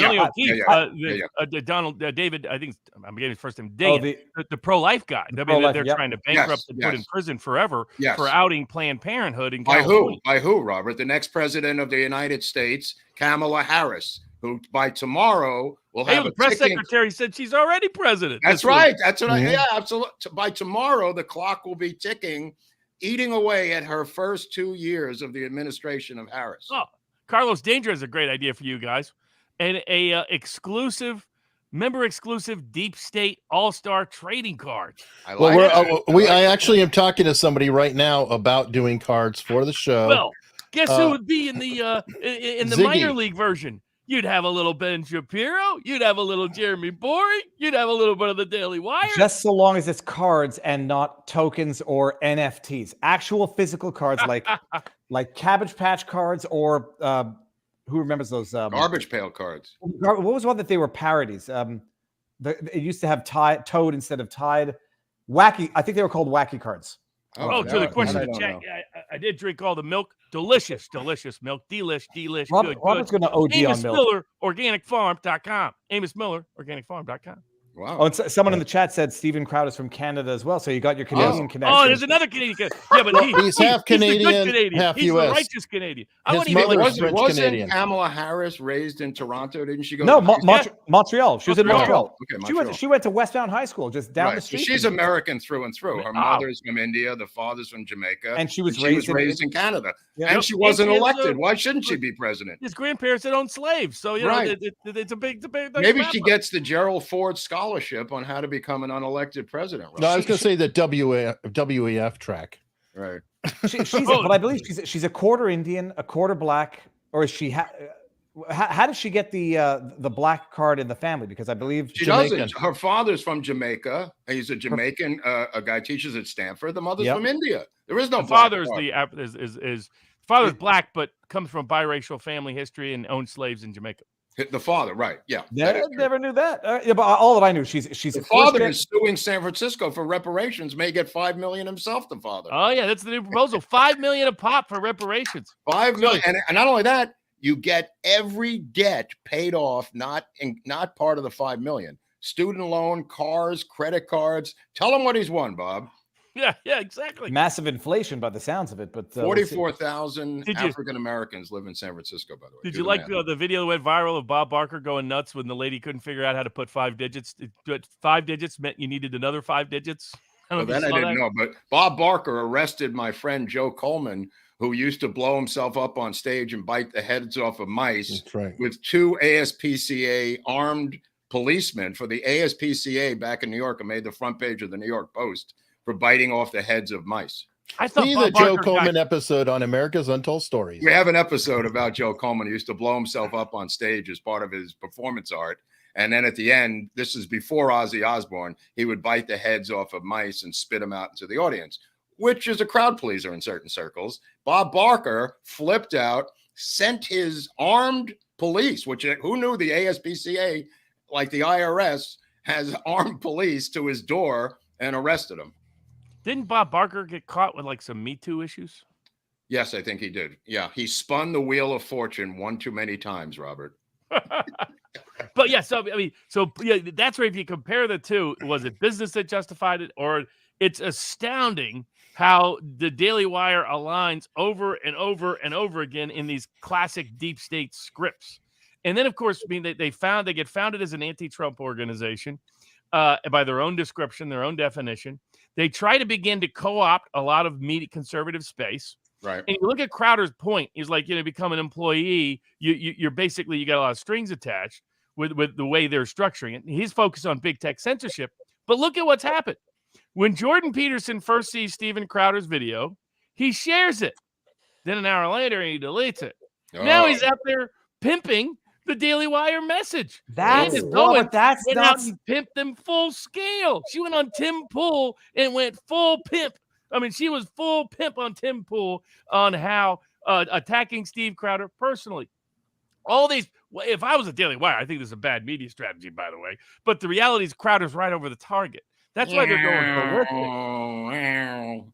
I think I'm getting his first name. The pro-life guy. They're trying to bankrupt and put in prison forever for outing Planned Parenthood in California. By who, Robert? The next president of the United States, Kamala Harris, who by tomorrow will have the press secretary said she's already president. That's right. That's what absolutely. By tomorrow, the clock will be ticking, eating away at her first 2 years of the administration of Harris. Oh, Carlos Danger is a great idea for you guys, and a member exclusive deep state all-star trading cards. I actually am talking to somebody right now about doing cards for the show. Well, guess who would be in the minor league version? You'd have a little Ben Shapiro. You'd have a little Jeremy Boring. You'd have a little bit of the Daily Wire. Just so long as it's cards and not tokens or NFTs. Actual physical cards like Cabbage Patch cards or who remembers those? Garbage Pail cards. What was one that they were parodies? It used to have Toad instead of Tide. Wacky. I think they were called Wacky cards. To the question in the chat, I did drink all the milk. Delicious milk. Delish. Robert's going to OD Amos on milk. Miller, organicfarm.com. Amos Miller, organicfarm.com. Wow. Oh, and someone in the chat said Steven Crowder is from Canada as well. So you got your Canadian connection. Oh, there's another Canadian. Yeah, but he's half Canadian, half he's US. The righteous Canadian. Wasn't Kamala Harris raised in Toronto? Didn't she go? No, Montreal. She was in Montreal. Okay, Montreal. She went to Westbound High School, just down the street. She's American through and through. Her mother's from India, the father's from Jamaica, and she was raised in Canada. Yeah. And she wasn't elected. Why shouldn't she be president? His grandparents had owned slaves, so it's a big debate. Maybe she gets the Gerald Ford scholarship on how to become an unelected president. Right? No, I was going to say the WEF track. Right. But I believe she's a quarter Indian, a quarter black, or is she? How does she get the black card in the family? Because I believe she doesn't. Her father's from Jamaica. He's a Jamaican. A guy teaches at Stanford. The mother's from India. There is no. The father's father's black, but comes from biracial family history and owned slaves in Jamaica. The father, right? Yeah, never knew that. But all that I knew, she's the father is suing San Francisco for reparations. May get $5 million himself. The father. Oh yeah, that's the new proposal. $5 million a pop for reparations. $5 million, and not only that, you get every debt paid off. Not part of the $5 million. Student loan, cars, credit cards. Tell him what he's won, Bob. Yeah, exactly. Massive inflation by the sounds of it, but 44,000 African Americans live in San Francisco, by the way. Did you like the video that went viral of Bob Barker going nuts when the lady couldn't figure out how to put 5 digits? 5 digits meant you needed another 5 digits. I didn't know, but Bob Barker arrested my friend Joe Coleman, who used to blow himself up on stage and bite the heads off of mice. That's right. With 2 ASPCA armed policemen for the ASPCA back in New York, and made the front page of the New York Post for biting off the heads of mice. I thought See the Joe Coleman episode on America's Untold Stories. We have an episode about Joe Coleman. He used to blow himself up on stage as part of his performance art. And then at the end, this is before Ozzy Osbourne, he would bite the heads off of mice and spit them out into the audience, which is a crowd pleaser in certain circles. Bob Barker flipped out, sent his armed police, which who knew the ASPCA, like the IRS, has armed police to his door and arrested him. Didn't Bob Barker get caught with like some Me Too issues? Yes, I think he did. Yeah, he spun the wheel of fortune one too many times, Robert. But yeah, so I mean, yeah, that's where if you compare the two, was it business that justified it, or it's astounding how the Daily Wire aligns over and over and over again in these classic deep state scripts. And then, of course, I mean, they get founded as an anti-Trump organization by their own description, their own definition. They try to begin to co-opt a lot of media conservative space. Right. And you look at Crowder's point, he's like, become an employee. You're basically, you got a lot of strings attached with the way they're structuring it. He's focused on big tech censorship. But look at what's happened. When Jordan Peterson first sees Steven Crowder's video, he shares it. Then an hour later, he deletes it. Oh. Now he's out there pimping the Daily Wire message. That's went out and pimped them full scale. She went on Tim Pool and went full pimp. I mean, she was full pimp on Tim Pool on how attacking Steve Crowder personally. All these, if I was a Daily Wire, I think this is a bad media strategy, by the way. But the reality is Crowder's right over the target. That's why they're going for it.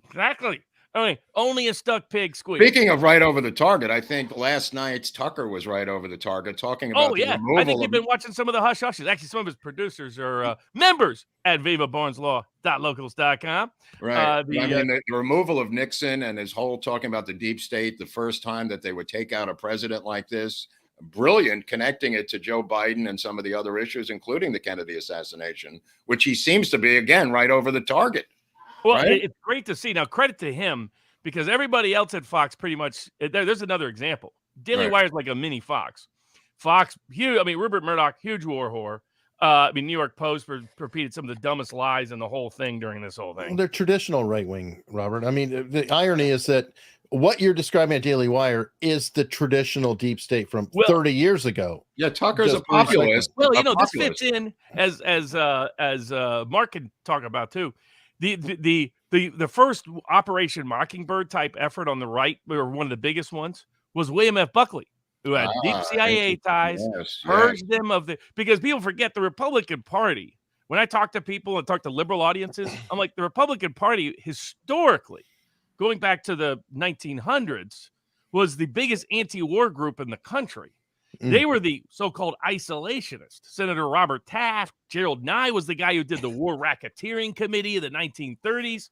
Exactly. I mean, only a stuck pig squeaks. Speaking of right over the target, I think last night's Tucker was right over the target talking about the removal. I think you've been watching some of the hush hushes. Actually, some of his producers are members at vivabarneslaw.locals.com. Right. The removal of Nixon and his whole talking about the deep state, the first time that they would take out a president like this. Brilliant, connecting it to Joe Biden and some of the other issues, including the Kennedy assassination, which he seems to be, again, right over the target. Well, right? It's great to see. Now, credit to him, because everybody else at Fox pretty much there's another example. Daily Wire is like a mini Fox. Fox, huge. I mean, Rupert Murdoch, huge war whore. New York Post repeated some of the dumbest lies in the whole thing during this whole thing. Well, they're traditional right wing, Robert. I mean, the irony is that what you're describing at Daily Wire is the traditional deep state from 30 years ago. Yeah, Tucker's a populist. Well, this fits in as Mark can talk about too. The first Operation Mockingbird type effort on the right, or one of the biggest ones, was William F. Buckley, who had deep CIA ties, purged them of because people forget the Republican Party. When I talk to people and talk to liberal audiences, I'm like, the Republican Party historically, going back to the 1900s, was the biggest anti-war group in the country. They were the so-called isolationists. Senator Robert Taft, Gerald Nye was the guy who did the War Racketeering Committee of the 1930s.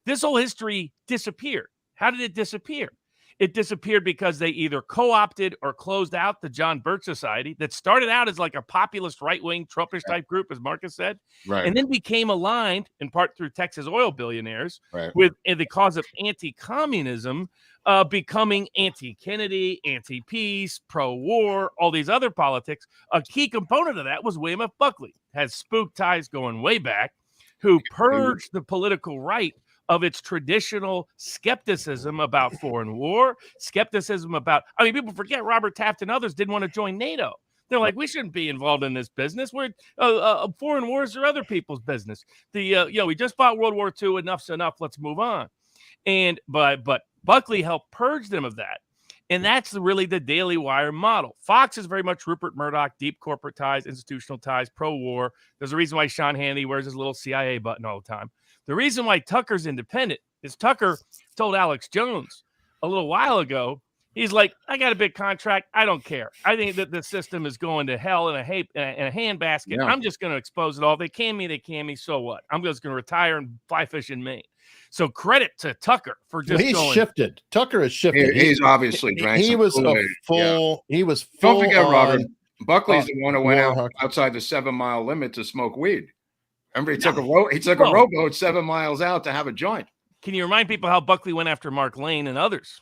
This whole history disappeared. How did it disappear? It disappeared because they either co-opted or closed out the John Birch Society that started out as like a populist right-wing Trumpish type group, as Marcus said, and then became aligned in part through Texas oil billionaires with the cause of anti-communism, becoming anti-Kennedy, anti-peace, pro-war, all these other politics. A key component of that was William F. Buckley, has spook ties going way back, who purged the political right of its traditional skepticism about foreign war, skepticism about, I mean, people forget Robert Taft and others didn't want to join NATO. They're like, we shouldn't be involved in this business. We're foreign wars are other people's business. We just fought World War II. Enough's enough. Let's move on. But Buckley helped purge them of that. And that's really the Daily Wire model. Fox is very much Rupert Murdoch, deep corporate ties, institutional ties, pro-war. There's a reason why Sean Hannity wears his little CIA button all the time. The reason why Tucker's independent is Tucker told Alex Jones a little while ago, He's like, I got a big contract. I don't care. I think that the system is going to hell in a handbasket. Yeah. I'm just going to expose it all. They can me. So what? I'm just going to retire and fly fish in Maine. So credit to Tucker for just shifted. Tucker has shifted. He's obviously drank. He was full. Yeah. He was full. Don't forget, Robert. Buckley's the one who went outside the 7-mile limit to smoke weed. Remember, he took a rowboat 7 miles out to have a joint. Can you remind people how Buckley went after Mark Lane and others?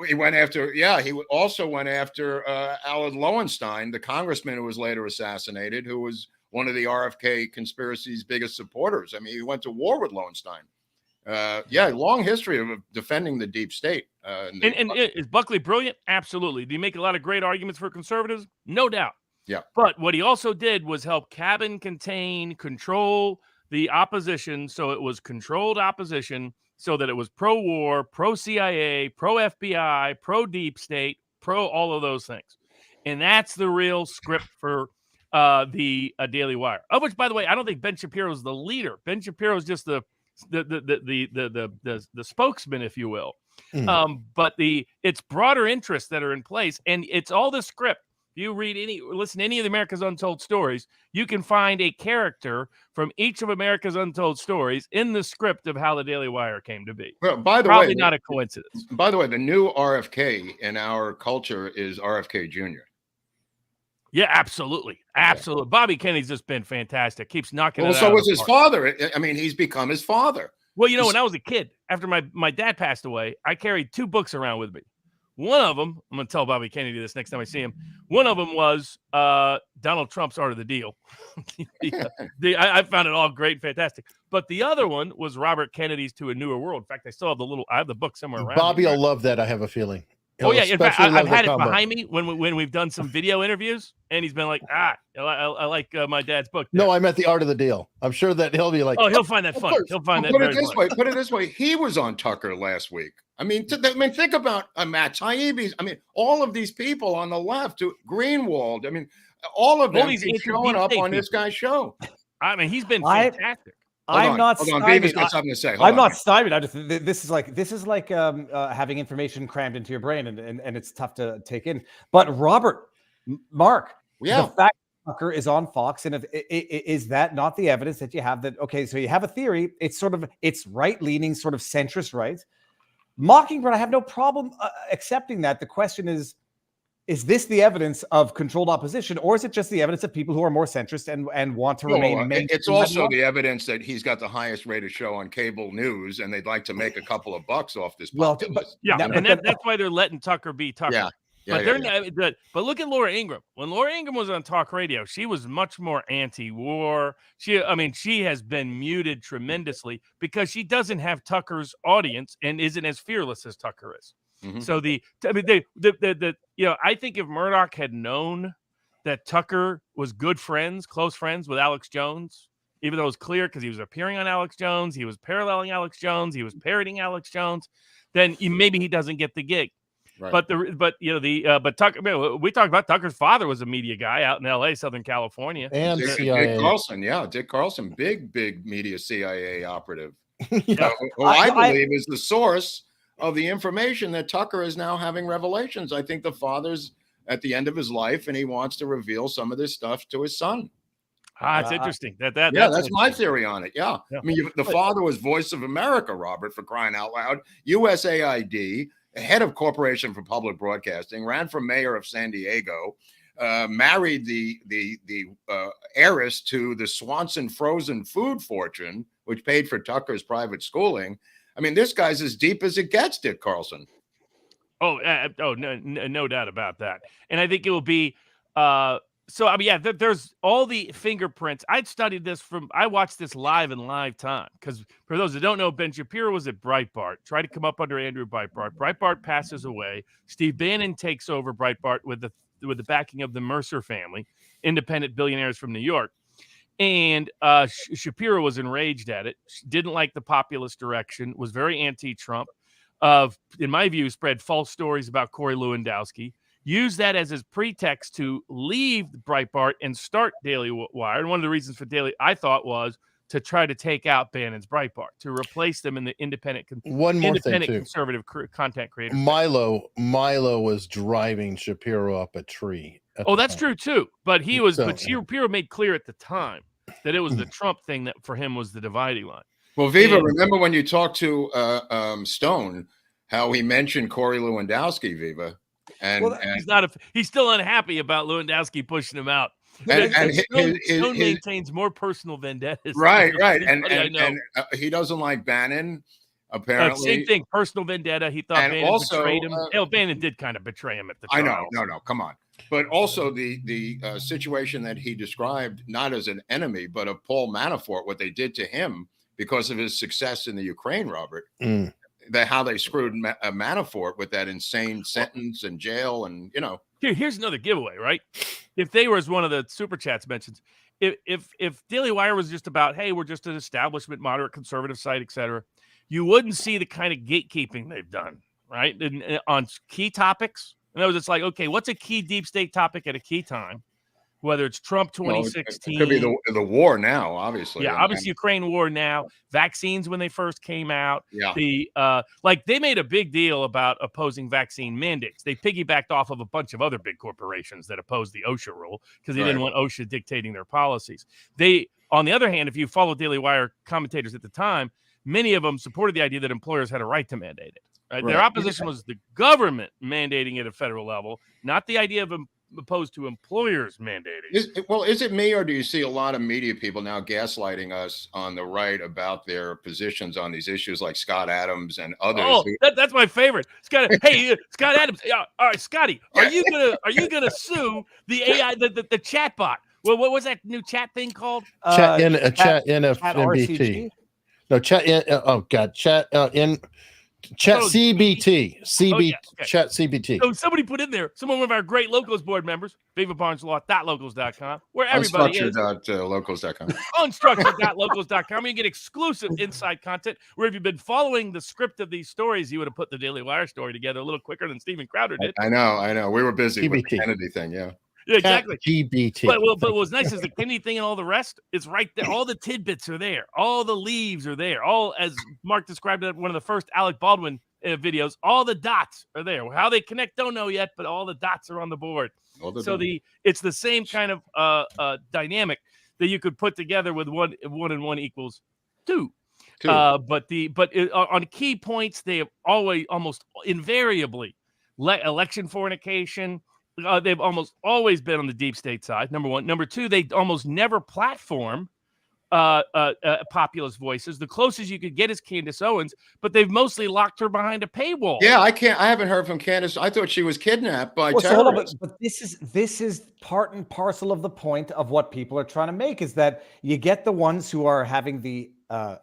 He went after, he also went after Alan Lowenstein, the congressman who was later assassinated, who was one of the RFK conspiracy's biggest supporters. I mean, he went to war with Lowenstein. Long history of defending the deep state. And is Buckley brilliant? Absolutely. Did he make a lot of great arguments for conservatives? No doubt. Yeah. But what he also did was help control the opposition. So it was controlled opposition, so that it was pro-war, pro-CIA, pro-FBI, pro-deep state, pro all of those things. And that's the real script for the Daily Wire, of which, by the way, I don't think Ben Shapiro is the leader. Ben Shapiro is just the spokesman, if you will. But it's broader interests that are in place, and it's all the script. You listen to any of the America's Untold Stories, you can find a character from each of America's Untold Stories in the script of how the Daily Wire came to be. Well, by the Probably way, not a coincidence. By the way, the new RFK in our culture is RFK Jr. Yeah, absolutely. Absolutely. Yeah. Bobby Kennedy's just been fantastic. Keeps knocking it out. So was his father. I mean, he's become his father. Well, when I was a kid, after my dad passed away, I carried 2 books around with me. One of them, I'm going to tell Bobby Kennedy this next time I see him. One of them was Donald Trump's Art of the Deal. I found it all great and fantastic. But the other one was Robert Kennedy's To a Newer World. In fact, I have the book somewhere around. Bobby will love that, I have a feeling. Oh, yeah. In fact, I've had it behind me when we've done some video interviews, and he's been like, I like my dad's book. There. No, I meant The Art of the Deal. I'm sure that he'll be like, he'll find that funny. He'll find that. Put it this way. He was on Tucker last week. I mean, think about Matt Taibbi. I mean, all of these people on the left, Greenwald. I mean, all of them keep showing up on this guy's show. I mean, he's been fantastic. I'm not stymied. Beavis got something to say. I'm not stymied. This is like having information crammed into your brain, and it's tough to take in. But Mark, the fact Tucker is on Fox, and is that not the evidence that you have that? Okay, so you have a theory. It's right leaning, sort of centrist right. Mockingbird, I have no problem accepting that. The question is this the evidence of controlled opposition, or is it just the evidence of people who are more centrist and want to remain? It's also the evidence that he's got the highest rated show on cable news, and they'd like to make a couple of bucks off this. That's why they're letting Tucker be Tucker. Yeah. But look at Laura Ingraham. When Laura Ingraham was on talk radio, she was much more anti-war. She has been muted tremendously because she doesn't have Tucker's audience and isn't as fearless as Tucker is. Mm-hmm. So I think if Murdoch had known that Tucker was close friends with Alex Jones, even though it was clear because he was appearing on Alex Jones, he was paralleling Alex Jones, he was parroting Alex Jones, then maybe he doesn't get the gig. Right. But Tucker, we talked about Tucker's father was a media guy out in L.A., Southern California, and Dick Carlson. Yeah, Dick Carlson, big media CIA operative. Who I believe is the source of the information that Tucker is now having revelations. I think the father's at the end of his life, and he wants to reveal some of this stuff to his son. It's interesting. That's my theory on it. Yeah. I mean, the father was Voice of America, Robert, for crying out loud. USAID. Head of Corporation for Public Broadcasting, ran for mayor of San Diego, married the heiress to the Swanson frozen food fortune, which paid for Tucker's private schooling. I mean, this guy's as deep as it gets, Dick Carlson. No doubt about that. And I think it will be there's all the fingerprints. I watched this live in live time because for those that don't know, Ben Shapiro was at Breitbart, tried to come up under Andrew Breitbart. Breitbart passes away. Steve Bannon takes over Breitbart with the backing of the Mercer family, independent billionaires from New York. And Shapiro was enraged at it, didn't like the populist direction, was very anti-Trump, in my view, spread false stories about Corey Lewandowski. Use that as his pretext to leave Breitbart and start Daily Wire. And one of the reasons for Daily, I thought, was to try to take out Bannon's Breitbart, to replace them in the independent conservative content creator. Milo was driving Shapiro up a tree. Oh, that's true too. But Shapiro made clear at the time that it was the Trump thing that for him was the dividing line. Well, Viva, remember when you talked to Stone, how he mentioned Corey Lewandowski, Viva, and he's still unhappy about Lewandowski pushing him out. And Stone maintains more personal vendettas. Right. And he doesn't like Bannon, apparently. Same thing, personal vendetta. He thought Bannon betrayed him. Bannon did kind of betray him at the trial. I know. No, come on. But also the situation that he described, not as an enemy, but of Paul Manafort, what they did to him because of his success in the Ukraine, Robert. How they screwed Manafort with that insane sentence and jail and, Here's another giveaway, right? If they were, as one of the super chats mentions, if Daily Wire was just about, hey, we're just an establishment, moderate conservative site, etc., you wouldn't see the kind of gatekeeping they've done, right? On key topics. In other words, it's like, okay, what's a key deep state topic at a key time? Whether it's Trump 2016. It could be the war now, obviously. Yeah, obviously Ukraine war now. Vaccines when they first came out. Yeah. They made a big deal about opposing vaccine mandates. They piggybacked off of a bunch of other big corporations that opposed the OSHA rule because they didn't want OSHA dictating their policies. On the other hand, if you follow Daily Wire commentators at the time, many of them supported the idea that employers had a right to mandate it. Right? Their opposition was the government mandating it at a federal level, not the idea of opposed to employers mandating. Is it me, or do you see a lot of media people now gaslighting us on the right about their positions on these issues, like Scott Adams and others? Oh, that's my favorite. Scott Adams. Yeah, all right, Scotty, are you gonna sue the AI, the chat bot? Well, what was that new chat thing called? Chat NFMBT. No, chat in. Oh God, chat in. Chat CBT. Chat CBT. So somebody put in there, one of our great Locals board members, vivabarneslaw.locals.com, where everybody is. Unstructured.locals.com. Unstructured.locals.com. You can get exclusive inside content. Where if you've been following the script of these stories, you would have put the Daily Wire story together a little quicker than Stephen Crowder did. I know. We were busy with the Kennedy thing, yeah. Yeah, exactly. GBT. But what was nice is the Kennedy thing and all the rest is right there. All the tidbits are there. All the leaves are there. All, as Mark described it, one of the first Alec Baldwin videos, all the dots are there. How they connect, don't know yet, but all the dots are on the board. It's the same kind of dynamic that you could put together with one and one equals two. But on key points, they have always, almost invariably, election fornication. They've almost always been on the deep state side, number one. Number two, they almost never platform populist voices. The closest you could get is Candace Owens, but they've mostly locked her behind a paywall. Yeah, I haven't heard from Candace. I thought she was kidnapped by terrorists. But this is part and parcel of the point of what people are trying to make, is that you get the ones who are having the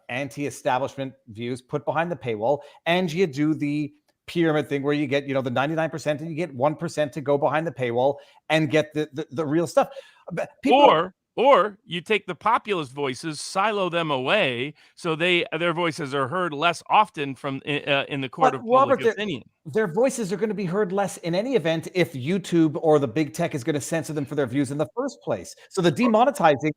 anti-establishment views put behind the paywall, and you do the pyramid thing where you get, the 99% and you get 1% to go behind the paywall and get the real stuff. Or you take the populist voices, silo them away, so their voices are heard less often from in the court of public opinion. Their voices are going to be heard less in any event if YouTube or the big tech is going to censor them for their views in the first place. So the demonetizing.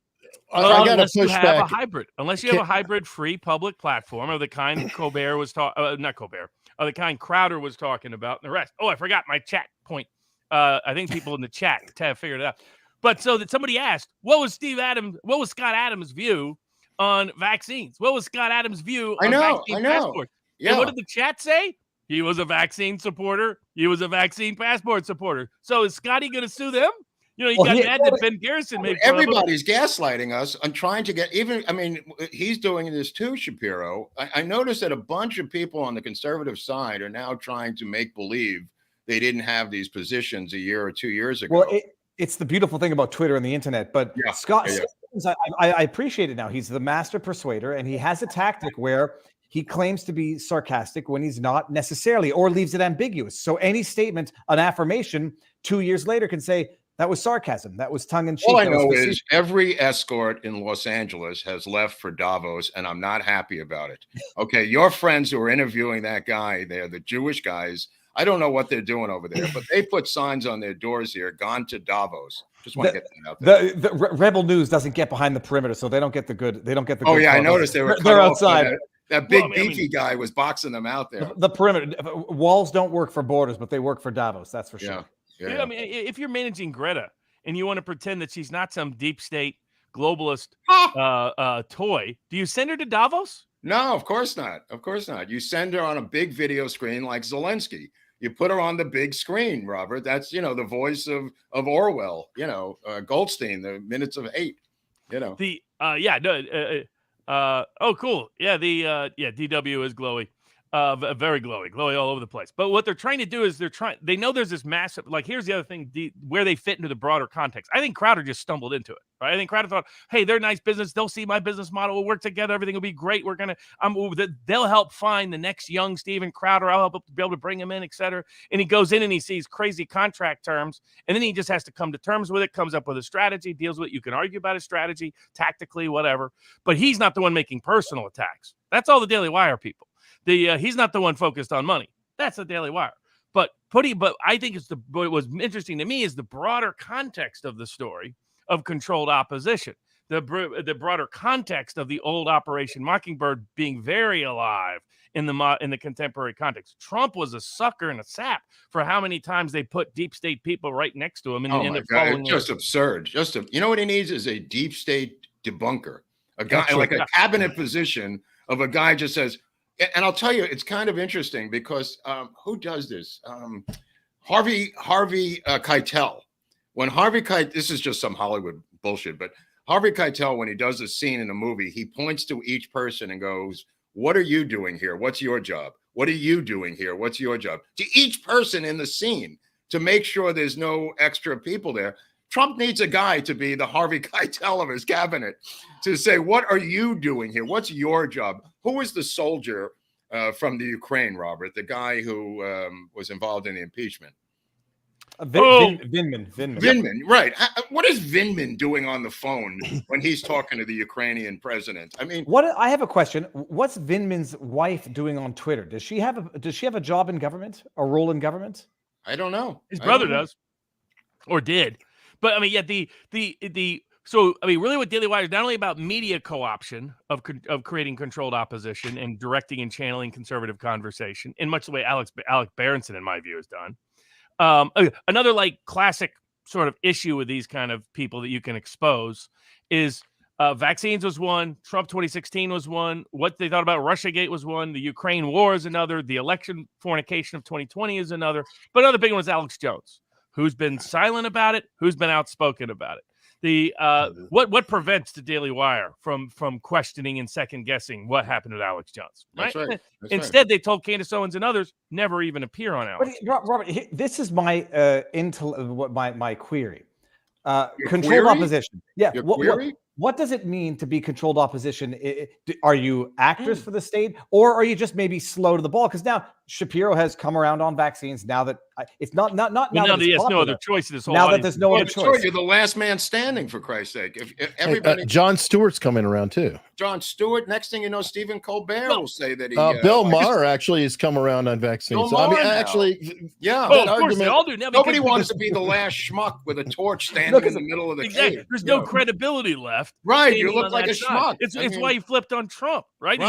Unless you have a hybrid free public platform of the kind Colbert was the kind Crowder was talking about, and the rest. Oh, I forgot my chat point. I think people in the chat have figured it out. But so that somebody asked, what was Scott Adams' view on vaccines? What was Scott Adams' vieu on vaccine passports? Yeah. And what did the chat say? He was a vaccine supporter. He was a vaccine passport supporter. So is Scotty going to sue them? He got mad that Ben Garrison made fun of him. Everybody's gaslighting us and trying to get he's doing this too, Shapiro. I noticed that a bunch of people on the conservative side are now trying to make believe they didn't have these positions a year or 2 years ago. Well, it's the beautiful thing about Twitter and the internet. But Scott, I appreciate it now. He's the master persuader, and he has a tactic where he claims to be sarcastic when he's not necessarily, or leaves it ambiguous. So any statement, an affirmation, 2 years later can say, that was sarcasm. That was tongue in cheek. All I know is every escort in Los Angeles has left for Davos, and I'm not happy about it. Okay, your friends who are interviewing that guy there, the Jewish guys, I don't know what they're doing over there, but they put signs on their doors here, "Gone to Davos." Just want to get that out there. The Rebel News doesn't get behind the perimeter, so they don't get the good. They don't get the. Oh good yeah, I photos. noticed they were. They're outside. That big beefy guy was boxing them out there. The perimeter walls don't work for borders, but they work for Davos. That's for sure. Yeah. I mean, if you're managing Greta and you want to pretend that she's not some deep state globalist toy, do you send her to Davos? No, of course not. Of course not. You send her on a big video screen like Zelensky. You put her on the big screen, Robert. That's, the voice of Orwell, Goldstein, the Minutes of Hate, The oh, cool. Yeah, DW is glowy. Very glowy all over the place. But what they're trying to do is they know there's this massive, like, here's the other thing, where they fit into the broader context. I think Crowder just stumbled into it, right? I think Crowder thought, hey, they're a nice business. They'll see my business model. We'll work together. Everything will be great. They'll help find the next young Steven Crowder. I'll help be able to bring him in, et cetera. And he goes in and he sees crazy contract terms. And then he just has to come to terms with it, comes up with a strategy, deals with it. You can argue about his strategy, tactically, whatever. But he's not the one making personal attacks. That's all the Daily Wire people. He's not the one focused on money. That's the Daily Wire. But I think what was interesting to me is the broader context of the story of controlled opposition, the broader context of the old Operation Mockingbird being very alive in the contemporary context. Trump was a sucker and a sap for how many times they put deep state people right next to him and ended up following. It's just absurd. You know what he needs is a deep state debunker, a guy like a cabinet position of a guy just says. And I'll tell you, it's kind of interesting because who does this? Harvey Keitel. When Harvey Keitel, this is just some Hollywood bullshit, but Harvey Keitel, when he does a scene in a movie, he points to each person and goes, "What are you doing here? What's your job? What are you doing here? What's your job?" To each person in the scene to make sure there's no extra people there. Trump needs a guy to be the Harvey Keitel of his cabinet to say, what are you doing here? What's your job? Who is the soldier from the Ukraine, Robert, the guy who was involved in the impeachment? Vindman, right. What is Vindman doing on the phone when he's talking to the Ukrainian president? I mean, I have a question. What's Vindman's wife doing on Twitter? Does she have a job in government, a role in government? I don't know. His brother does, or did. But I mean, so I mean, really, what Daily Wire is not only about media co-option of creating controlled opposition and directing and channeling conservative conversation, in much the way Alec Berenson, in my view, has done. Another like classic sort of issue with these kind of people that you can expose is vaccines was one, Trump 2016 was one, what they thought about Russiagate was one, the Ukraine war is another, the election fornication of 2020 is another, but another big one is Alex Jones. Who's been silent about it? Who's been outspoken about it? What prevents the Daily Wire from questioning and second guessing what happened with Alex Jones? Right. That's right. Instead, they told Candace Owens and others never even appear on Alex. But Robert, this is my my query. Controlled query? Opposition. Yeah. Your query? What does it mean to be controlled opposition? Are you actors for the state, or are you just maybe slow to the ball? Because now Shapiro has come around on vaccines. Now that it's not now that there's no other choice in this whole. Now that there's no other choice, sure, you're the last man standing, for Christ's sake. If everybody, Jon Stewart's coming around too. Jon Stewart. Next thing you know, Stephen Colbert will say that he. Bill Maher actually has come around on vaccines. So, I mean, actually, yeah. Oh, of course they all do. Now, nobody wants to be the last schmuck with a torch standing in the middle of the cave. There's no credibility left. Right, you look like a schmuck. It's why he flipped on Trump, right?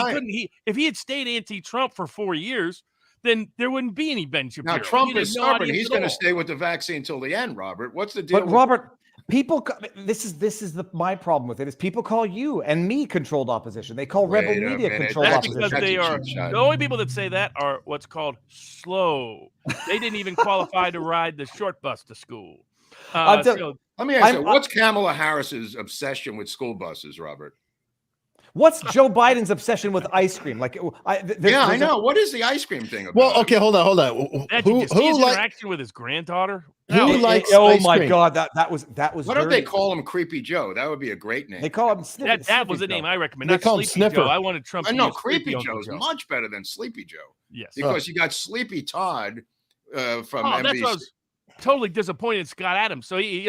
If he had stayed anti-Trump for 4 years, then there wouldn't be any Ben Shapiro. Now Trump is stubborn. He's going to stay with the vaccine till the end, Robert. What's the deal? But Robert, people, this is my problem with it is people call you and me controlled opposition. They call Rebel Media controlled opposition. Because they are the only people that say that are what's called slow. They didn't even qualify to ride the short bus to school. Let me ask you, what's Kamala Harris's obsession with school buses, Robert? What's Joe Biden's obsession with ice cream? Like, I know. What is the ice cream thing about? Well, okay, hold on. Who his interaction with his granddaughter? Who likes? Oh my God, that was. Why don't they call him Creepy Joe? That would be a great name. They call him Snippy. That was the name I recommend. They not call him Sleepy Sniffer. Joe. I wanted Trump. I know Creepy Joe's much better than Sleepy Joe. Yes, because you got Sleepy Todd from NBC. That's what I was totally disappointed in Scott Adams. So he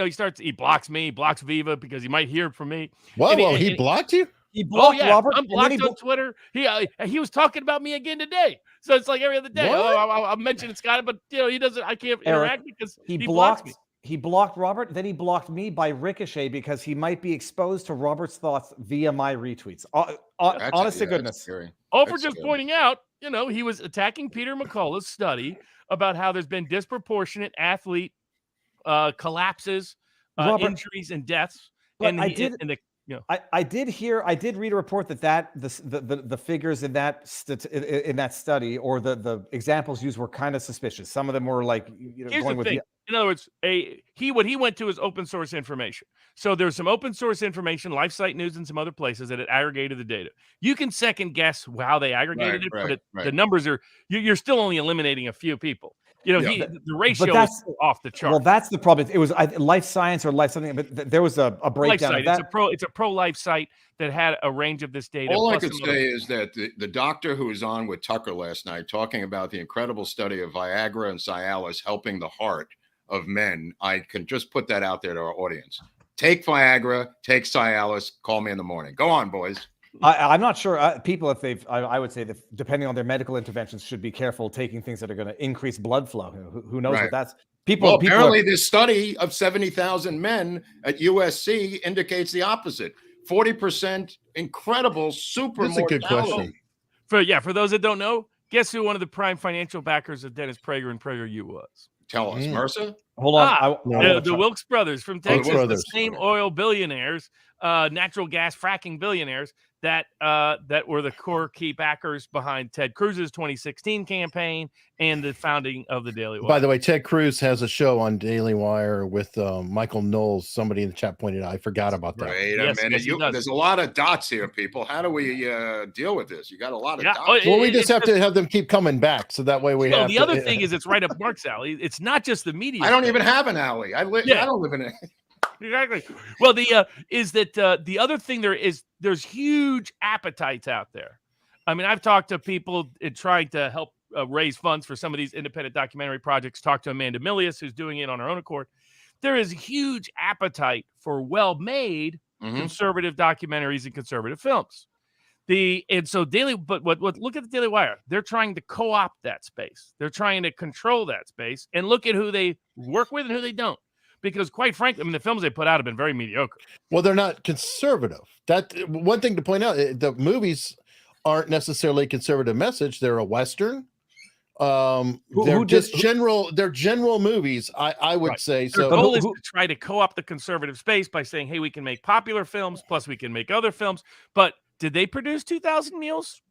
blocks me, blocks Viva because he might hear from me. Well, he blocked you. He blocked Robert. I'm blocked on Twitter. He was talking about me again today. So it's like every other day. I'm mentioning Scott, but he doesn't. I can't interact because he blocks me. He blocked Robert, then he blocked me by ricochet because he might be exposed to Robert's thoughts via my retweets. Honest to goodness. For just pointing out, he was attacking Peter McCullough's study about how there's been disproportionate athlete collapses, injuries, and deaths. But I did read a report that the figures in that study or the examples used were kind of suspicious. Some of them were like, going with in other words, what he went to is open source information. So there's some open source information, LifeSite News and some other places that it aggregated the data. You can second guess how they aggregated it, but the numbers are you're still only eliminating a few people. The ratio is off the chart. Well, that's the problem. It was Life Science or Life something, but there was a breakdown of that. It's a pro-life site that had a range of this data. All I could say is that the doctor who was on with Tucker last night talking about the incredible study of Viagra and Cialis helping the heart of men, I can just put that out there to our audience. Take Viagra, take Cialis, call me in the morning. Go on, boys. I'm not sure people, if they've, I would say that depending on their medical interventions, should be careful taking things that are going to increase blood flow. Who knows what that's people. Well, apparently this study of 70,000 men at USC indicates the opposite. 40% incredible super That's mortality. A good question. For those that don't know, guess who one of the prime financial backers of Dennis Prager and PragerU was? Tell us, Mercer? Hold on. The Wilkes brothers from Texas, the same oil billionaires, natural gas fracking billionaires that were the core key backers behind Ted Cruz's 2016 campaign and the founding of the Daily Wire. By the way, Ted Cruz has a show on Daily Wire with Michael Knowles. Somebody in the chat pointed out. I forgot about that. Wait a minute. There's a lot of dots here, people. How do we deal with this? You got a lot of dots. Well, we just have to have them keep coming back, so that way we have. The other thing is, it's right up Mark's alley. It's not just the media. I don't even have an alley. I don't live in it. Exactly. Well, the other thing there's huge appetites out there. I mean, I've talked to people in trying to help raise funds for some of these independent documentary projects. Talked to Amanda Milius, who's doing it on her own accord. There is huge appetite for well-made conservative documentaries and conservative films. Look at the Daily Wire. They're trying to co-opt that space. They're trying to control that space, and look at who they work with and who they don't. Because quite frankly, the films they put out have been very mediocre. Well, they're not conservative. That one thing to point out, the movies aren't necessarily a conservative message. They're a Western. They're general movies, I would say. Their goal is to try to co-opt the conservative space by saying, hey, we can make popular films, plus we can make other films. But did they produce 2,000 Mules?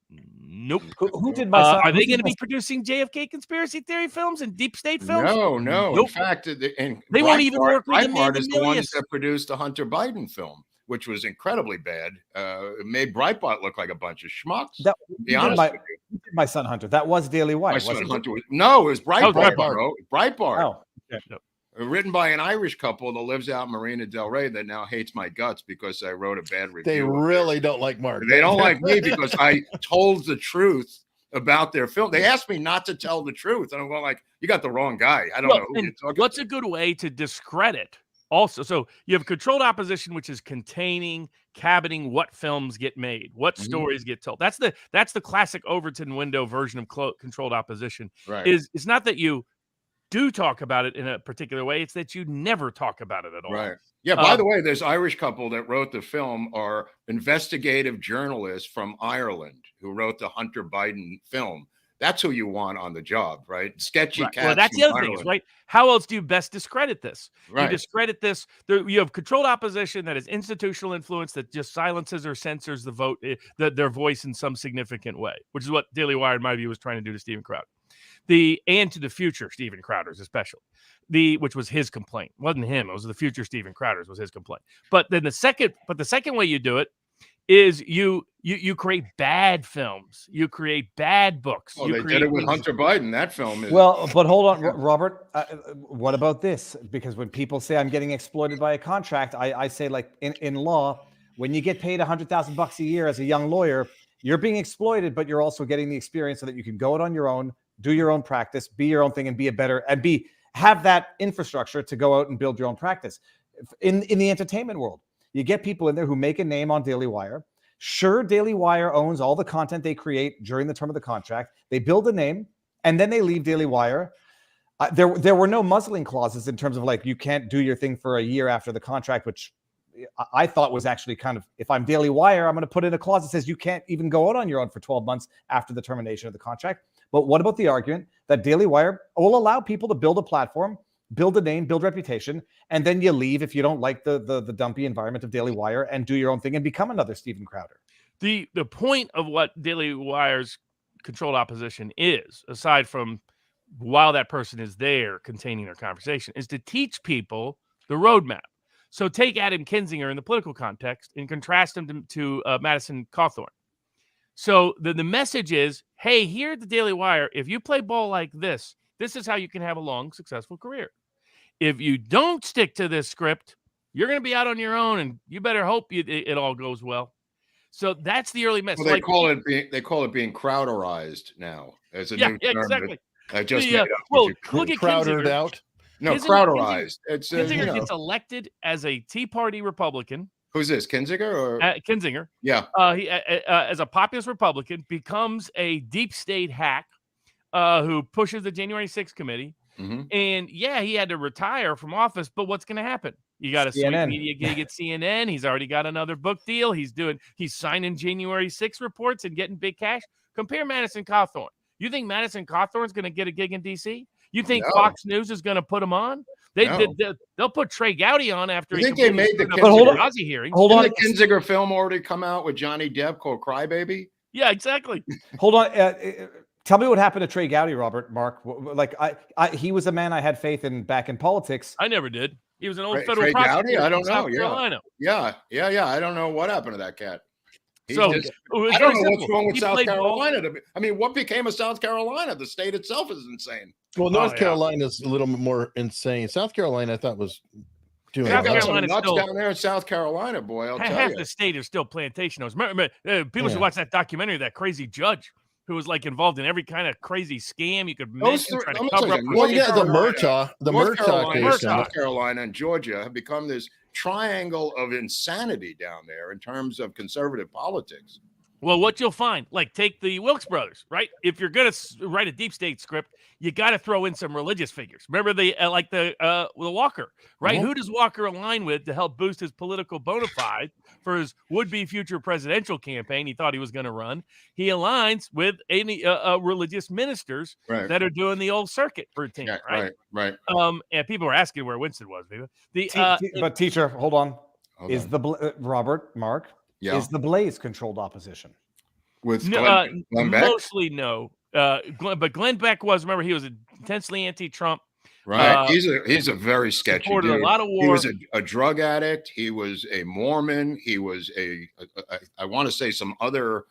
Nope. Who did my son? Are they going to be producing JFK conspiracy theory films and deep state films? No. Nope. In fact, they won't even work with Breitbart is the ones that produced the Hunter Biden film, which was incredibly bad. It made Breitbart look like a bunch of schmucks. Be honest with you. My son Hunter. That was Daily Wire. It was Breitbart. Bro. Breitbart. Oh, okay. No. Written by an Irish couple that lives out in Marina Del Rey that now hates my guts because I wrote a bad review. They really don't like Mark. They don't like me because I told the truth about their film. They asked me not to tell the truth. And I'm going like, you got the wrong guy. I don't know who you're talking What's a good way to discredit also? So you have controlled opposition, which is cabining what films get made, what stories get told. That's the classic Overton window version of controlled opposition. Right. It's not that you do talk about it in a particular way, it's that you never talk about it at all. Right. Yeah, by the way, this Irish couple that wrote the film are investigative journalists from Ireland who wrote the Hunter Biden film. That's who you want on the job, right? Sketchy cats. Well, that's the other thing, right? How else do you best discredit this? Right. You discredit this. You have controlled opposition that is institutional influence that just silences or censors the vote, their voice in some significant way, which is what Daily Wire, in my view, was trying to do to Steven Crowder. And to the future Steven Crowder's especially, which was his complaint. It wasn't him. It was the future Steven Crowder's was his complaint. But then the second way you do it is you create bad films. You create bad books. Well, they did it with Hunter Biden. That film is... Well, but hold on, Robert. What about this? Because when people say I'm getting exploited by a contract, I say, like, in law, when you get paid $100,000 a year as a young lawyer, you're being exploited, but you're also getting the experience so that you can go it on your own, do your own practice, be your own thing, and have that infrastructure to go out and build your own practice. In the entertainment world, you get people in there who make a name on Daily Wire, Sure, Daily Wire owns all the content they create during the term of the contract. They build a name, and then they leave Daily Wire. There were no muzzling clauses in terms of like you can't do your thing for a year after the contract, which I thought was actually kind of, if I'm Daily Wire, I'm going to put in a clause that says you can't even go out on your own for 12 months after the termination of the contract. But what about the argument that Daily Wire will allow people to build a platform, build a name, build reputation, and then you leave if you don't like the dumpy environment of Daily Wire and do your own thing and become another Steven Crowder? The point of what Daily Wire's controlled opposition is, aside from while that person is there containing their conversation, is to teach people the roadmap. So take Adam Kinzinger in the political context and contrast him to Madison Cawthorn. So the message is, hey, here at the Daily Wire, if you play ball like this is how you can have a long, successful career. If you don't stick to this script, you're going to be out on your own, and you better hope it all goes well. So that's the early message. Well, they call it being Crowderized now as a new term. Exactly. I just look at Crowdered Kinzinger. out. No, Crowderized. It's Kinzinger gets elected as a Tea Party Republican. Who's this? Kinzinger or Kinzinger? Yeah. He as a populist Republican becomes a deep state hack who pushes the January 6th committee. Mm-hmm. And he had to retire from office. But what's going to happen? You got a sweet media gig at CNN. He's already got another book deal. He's signing January 6th reports and getting big cash. Compare Madison Cawthorn. You think Madison Cawthorn's going to get a gig in D.C.? You think Fox News is going to put him on? They'll put Trey Gowdy on after he think they made the Kinzinger hearing. Hold on. Didn't the Kinzinger film already come out with Johnny Depp called Crybaby? Yeah, exactly. Hold on. Tell me what happened to Trey Gowdy, Robert, Mark. Like he was a man I had faith in back in politics. I never did. He was an old federal Trey prosecutor. Gowdy? I don't know. South Carolina. Yeah. I don't know what happened to that cat. I don't know what's wrong with South Carolina. I mean, what became of South Carolina? The state itself is insane. Well, North Carolina is a little more insane. South Carolina, I thought, was doing South nuts still, down there in South Carolina, boy. I'll tell you. Half the state is still plantation owners. Remember, people should watch that documentary, that crazy judge who was like involved in every kind of crazy scam you could mention, trying to cover up. The Murtaugh case. North Carolina and Georgia have become this triangle of insanity down there in terms of conservative politics. Well, what you'll find, like take the Wilkes brothers, right? If you're going to write a deep state script, you got to throw in some religious figures. Remember the Walker, right? Mm-hmm. Who does Walker align with to help boost his political bona fide for his would-be future presidential campaign he thought he was going to run? He aligns with any religious ministers that are doing the old circuit routine, Right. And people were asking where Winston was. But teacher, hold on. Robert, Mark? Yeah. Is the Blaze controlled opposition? With Glenn Beck? Mostly no. But Glenn Beck was, remember, he was intensely anti-Trump. Right. He's a very sketchy dude. A lot of war. He was a drug addict. He was a Mormon. He was I want to say some other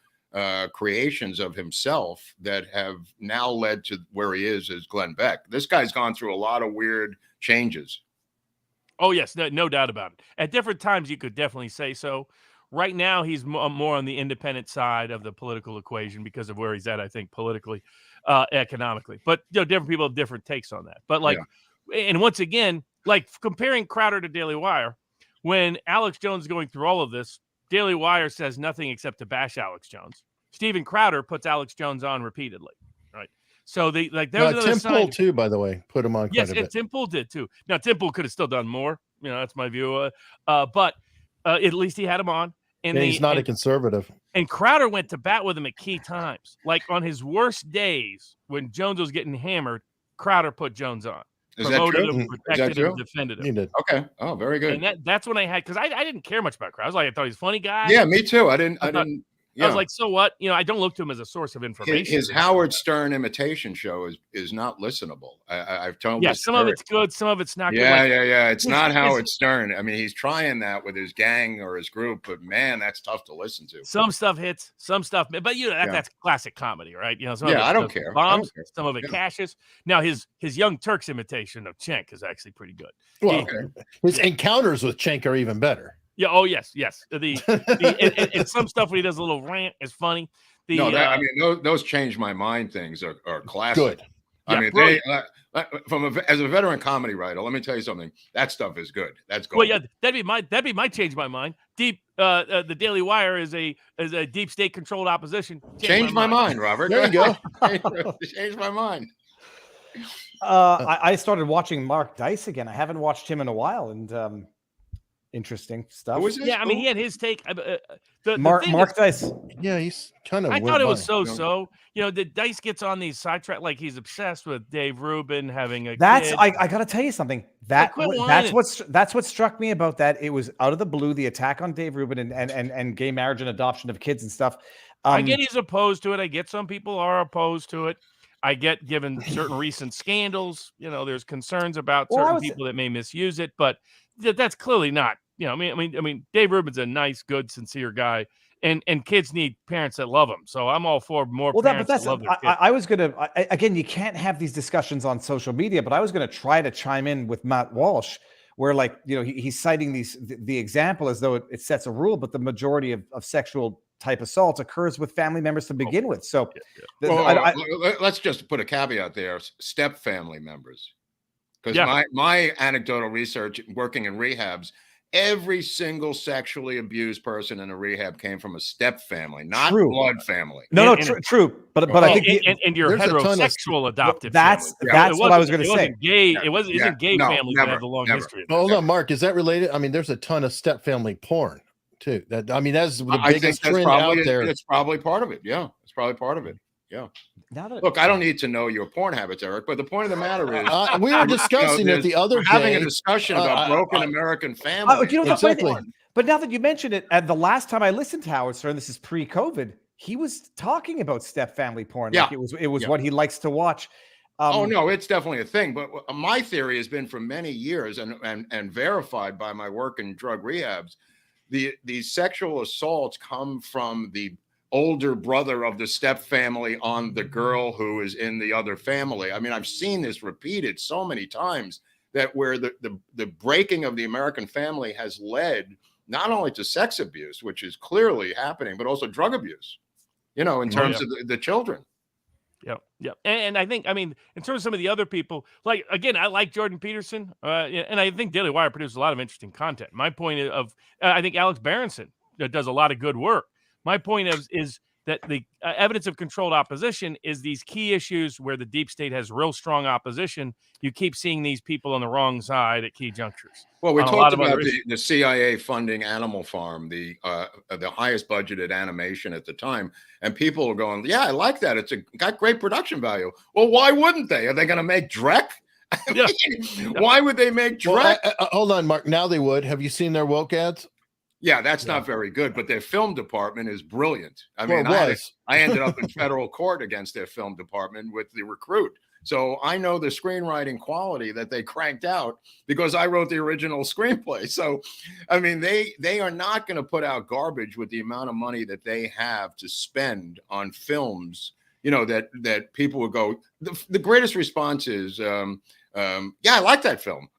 creations of himself that have now led to where he is as Glenn Beck. This guy's gone through a lot of weird changes. Oh, yes. No doubt about it. At different times, you could definitely say so. Right now, he's more on the independent side of the political equation because of where he's at, I think, politically, economically. But different people have different takes on that. But and once again, like comparing Crowder to Daily Wire, when Alex Jones is going through all of this, Daily Wire says nothing except to bash Alex Jones. Steven Crowder puts Alex Jones on repeatedly, right? So there was another Tim sign. Pool too, by the way, put him on quite a bit. Yes, Tim Pool did too. Now Tim Pool could have still done more. That's my view. But at least he had him on. And he's not a conservative. And Crowder went to bat with him at key times. Like on his worst days when Jones was getting hammered, Crowder put Jones on. Is that true? Protected him, defended him. He did. Okay. Oh, very good. And that's when I had, because I didn't care much about Crowder. I thought he was a funny guy. Yeah, me too. I was like, so what? I don't look to him as a source of information. His Howard Stern imitation show is not listenable. I've told. Yeah, some of it's good, some of it's not. Yeah, good. Yeah. It's not Howard Stern. I mean, he's trying that with his gang or his group, but man, that's tough to listen to. Some stuff hits, some stuff, but that's classic comedy, right? Some of I don't care. Bombs, some of it cashes. Now his Young Turks imitation of Cenk is actually pretty good. Well, his encounters with Cenk are even better. Yeah. Oh, yes. And some stuff when he does a little rant is funny. Those change my mind things are classic. Good. I mean, they as a veteran comedy writer, let me tell you something. That stuff is good. That's gold. Well, yeah, that'd be my change my mind. The Daily Wire is a deep state controlled opposition. Change my mind, Robert. There you go. Change my mind. I started watching Mark Dice again. I haven't watched him in a while, and interesting stuff. Who was this? Yeah, I mean, he had his take. Mark Dice. Yeah, he's kind of. I thought it was so. You know, the Dice gets on these sidetrack, like he's obsessed with Dave Rubin having a. That's kid. I got to tell you something. That's what struck me about that. It was out of the blue, the attack on Dave Rubin and gay marriage and adoption of kids and stuff. I get he's opposed to it. I get some people are opposed to it. I get, given certain recent scandals, you know, there's concerns about certain people that may misuse it, but that's clearly not. You know, I mean, Dave Rubin's a nice, good, sincere guy, and kids need parents that love them. So I'm all for more parents that love their kids. I was gonna again. You can't have these discussions on social media, but I was gonna try to chime in with Matt Walsh, where he's citing the example as though it sets a rule, but the majority of sexual type assault occurs with family members to begin with. So let's just put a caveat there: step family members, because my anecdotal research working in rehabs. Every single sexually abused person in a rehab came from a step family, not blood family. True. But I think and your heterosexual adoptive. That's what I was going to say. Gay. It isn't gay families that have the long history. Hold on, Mark. Is that related? I mean, there's a ton of step family porn too. That's the biggest trend out there. It's probably part of it. Yeah, it's probably part of it. Yeah. Look, I don't need to know your porn habits, Eric, but the point of the matter is we were discussing it the other day. Having a discussion about broken American families. Exactly. But now that you mention it, and the last time I listened to Howard Stern, this is pre-COVID, he was talking about step family porn. Yeah. Like it was what he likes to watch. Oh no, it's definitely a thing. But my theory has been for many years, and verified by my work in drug rehabs, these sexual assaults come from the older brother of the step family on the girl who is in the other family. I mean, I've seen this repeated so many times that where the breaking of the American family has led not only to sex abuse, which is clearly happening, but also drug abuse, you know, in terms of the children. Yeah. And I think, I mean, in terms of some of the other people, like, again, I like Jordan Peterson, and I think Daily Wire produces a lot of interesting content. My point I think Alex Berenson does a lot of good work. My point is that the evidence of controlled opposition is these key issues where the deep state has real strong opposition. You keep seeing these people on the wrong side at key junctures. Well, we talked about the CIA funding Animal Farm, the highest budgeted animation at the time, and people are going, "Yeah, I like that. It's got great production value." Well, why wouldn't they? Are they going to make Drek? Yeah. Why would they make Drek? Well, hold on, Mark. Now they would. Have you seen their woke ads? Yeah, that's not very good, but their film department is brilliant. I mean, I ended up in federal court against their film department with The Recruit. So I know the screenwriting quality that they cranked out because I wrote the original screenplay. So, I mean, they are not going to put out garbage with the amount of money that they have to spend on films, you know, that people would go, the greatest response is, yeah, I like that film.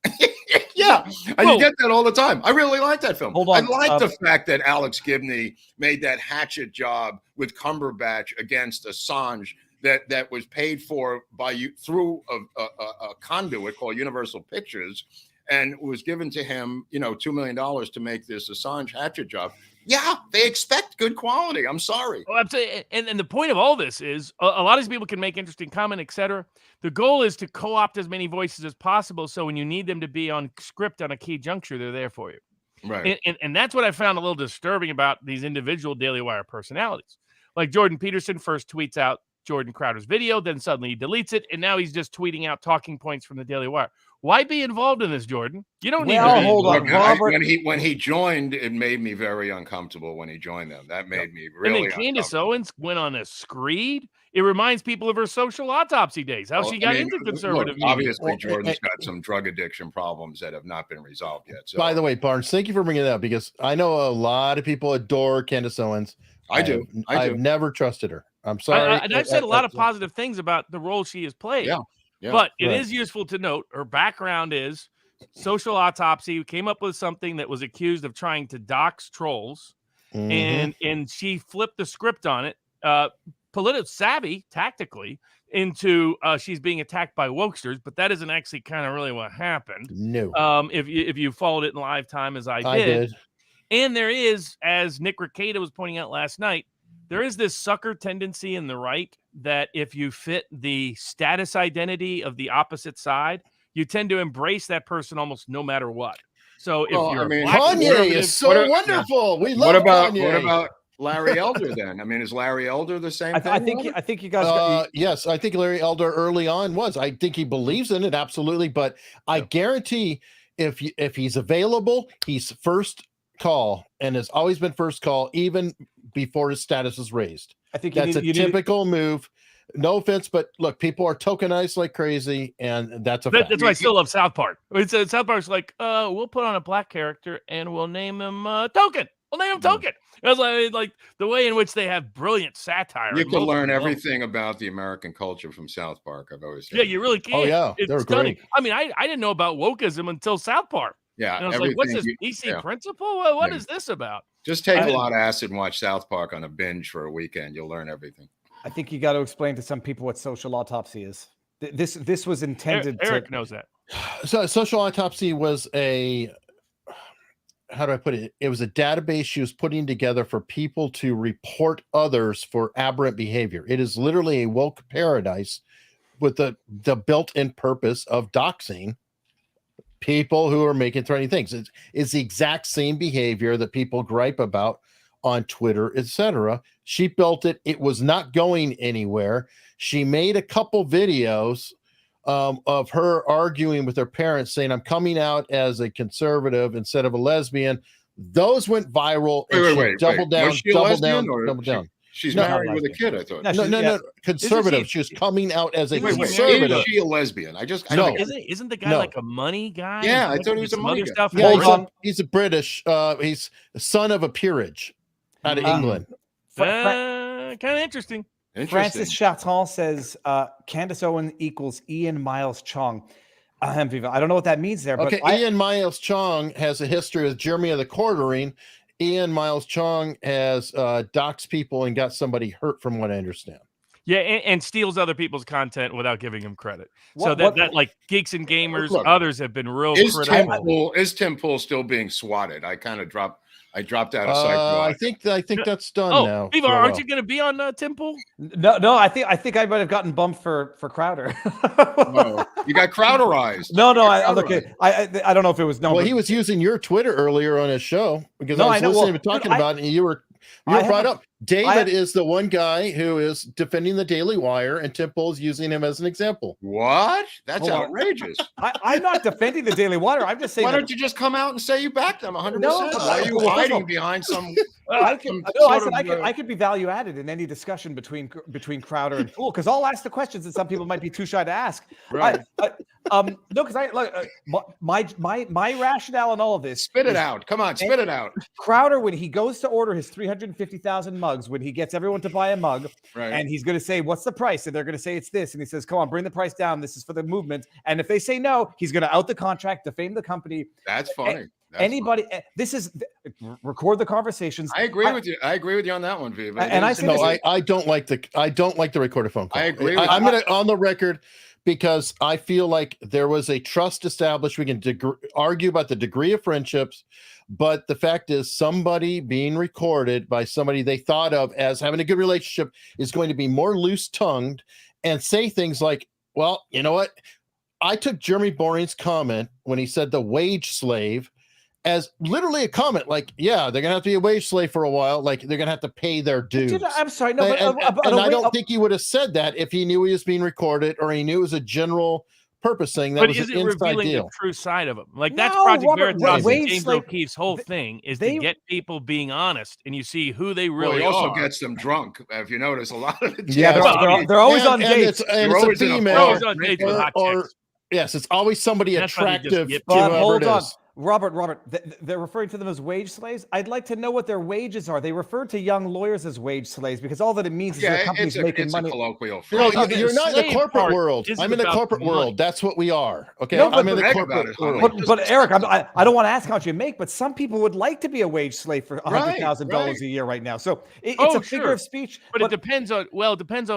Yeah, and you get that all the time. I really like that film. Hold on. I like the fact that Alex Gibney made that hatchet job with Cumberbatch against Assange that was paid for by you through a conduit called Universal Pictures, and was given to him, you know, $2 million to make this Assange hatchet job. Yeah, they expect good quality. I'm sorry. Oh, absolutely. And the point of all this is a lot of these people can make interesting comment, etc. The goal is to co-opt as many voices as possible. So when you need them to be on script on a key juncture, they're there for you. Right. And that's what I found a little disturbing about these individual Daily Wire personalities. Like Jordan Peterson first tweets out Jordan Crowder's video, then suddenly he deletes it, and now he's just tweeting out talking points from the Daily Wire. Why be involved in this, Jordan? You don't need to be. Hold on, Robert. When he joined, it made me very uncomfortable when he joined them. That made me really uncomfortable. And then Candace Owens went on a screed. It reminds people of her social autopsy days, how she got into conservative media. Obviously, Jordan's got some drug addiction problems that have not been resolved yet. So. By the way, Barnes, thank you for bringing it up because I know a lot of people adore Candace Owens. I've never trusted her. I'm sorry. And I've said a lot of positive things about the role she has played. Yeah, but it is useful to note her background is social autopsy, came up with something that was accused of trying to dox trolls, and she flipped the script on it. Savvy tactically, into she's being attacked by wokesters, but that isn't actually kind of really what happened. No. If you followed it in live time as I did. And there is, as Nick Rekieta was pointing out last night, there is this sucker tendency in the right that if you fit the status identity of the opposite side, you tend to embrace that person almost no matter what. So if you're Kanye is so wonderful. We love Kanye. What about Larry Elder then? I mean, is Larry Elder the same thing? I think you guys. Yes, I think Larry Elder early on was. I think he believes in it absolutely, but I guarantee if he's available, he's first call and has always been first call even before his status is raised. I think that's a typical move. No offense, but look, people are tokenized like crazy, and that's a fact. That's why I still love South Park. South Park's like, we'll put on a black character and we'll name him Token. We'll name him Token. It was like the way in which they have brilliant satire. You can learn everything about the American culture from South Park. I've always said. Yeah, you really can. Oh yeah, it's stunning. Great. I mean, I didn't know about wokeism until South Park. Yeah, and I was like, what's this DC principle? What is this about? Just take a lot of acid and watch South Park on a binge for a weekend. You'll learn everything. I think you got to explain to some people what social autopsy is. This was intended. Eric knows that. So social autopsy was how do I put it? It was a database she was putting together for people to report others for aberrant behavior. It is literally a woke paradise with the built-in purpose of doxing people who are making threatening things. It's the exact same behavior that people gripe about on Twitter, etc. She built it. It was not going anywhere. She made a couple videos of her arguing with her parents, saying, "I'm coming out as a conservative instead of a lesbian." Those went viral. Wait. Double down. She's married with a kid, I thought. No. Conservative. She was coming out as a conservative. Is she a lesbian? Isn't the guy like a money guy? Yeah, I thought he was a money guy. Stuff. Yeah, he's a British. He's the son of a peerage out of England. Kind of interesting. Francis Chaton says Candace Owen equals Ian Miles Chong. I don't know what that means there. Okay, but Ian Miles Chong has a history with Jeremy of the Quartering. Ian Miles Chong has doxed people and got somebody hurt, from what I understand. Yeah, and steals other people's content without giving him credit. That like Geeks and Gamers, others have been real critical. Is Tim Pool still being swatted? I kind of dropped out of sight. I think that's done now. Viva, aren't you going to be on Tim Pool? No. I think I might have gotten bumped for Crowder. No, you got Crowderized. No. I don't know if it was Well, he was using your Twitter earlier on his show because I was listening to talking about it, and you were brought up. David is the one guy who is defending the Daily Wire, and Tim Pool's using him as an example. What? That's outrageous. I'm not defending the Daily Wire. I'm just saying. Why don't you just come out and say you backed them 100%? Why are you hiding behind some? I could be value added in any discussion between Crowder and Pool, because I'll ask the questions that some people might be too shy to ask. Right. Because my rationale in all of this. Spit it out. Come on, spit it out. Crowder, when he goes to order his 350,000 mugs, when he gets everyone to buy a mug, and he's going to say, "What's the price?" and they're going to say it's this, and he says, "Come on, bring the price down. This is for the movement." And if they say no, he's going to out the contract, defame the company. That's funny. This is record the conversations. I agree with you. I agree with you on that one, Viva. And I don't like the recorded phone call. I agree. I'm going to on the record, because I feel like there was a trust established. We can argue about the degree of friendships, but the fact is, somebody being recorded by somebody they thought of as having a good relationship is going to be more loose-tongued and say things like, "Well, you know what? I took Jeremy Boring's comment when he said the wage slave as literally a comment, like, yeah, they're gonna have to be a wage slave for a while, like they're gonna have to pay their dues." I'm sorry, no, and I don't think he would have said that if he knew he was being recorded or he knew it was a general purpose thing. That was an inside deal. The true side of him? Like, that's Project Veritas and James O'Keefe's whole thing is to get people being honest, and you see who they really are. He also gets them drunk. If you notice, a lot of the they're always on dates. And it's a female, or yes, it's always somebody attractive to whoever it is. Robert, they're referring to them as wage slaves. I'd like to know what their wages are. They refer to young lawyers as wage slaves because all that it means is their company's making money. It's a colloquial No, phrase. you're not in the corporate world. I'm in the corporate world. That's what we are. Okay, No, I'm in the corporate world. But Eric, I don't want to ask how much you make, but some people would like to be a wage slave for $100,000 a year right now. So it's a figure of speech. But it depends on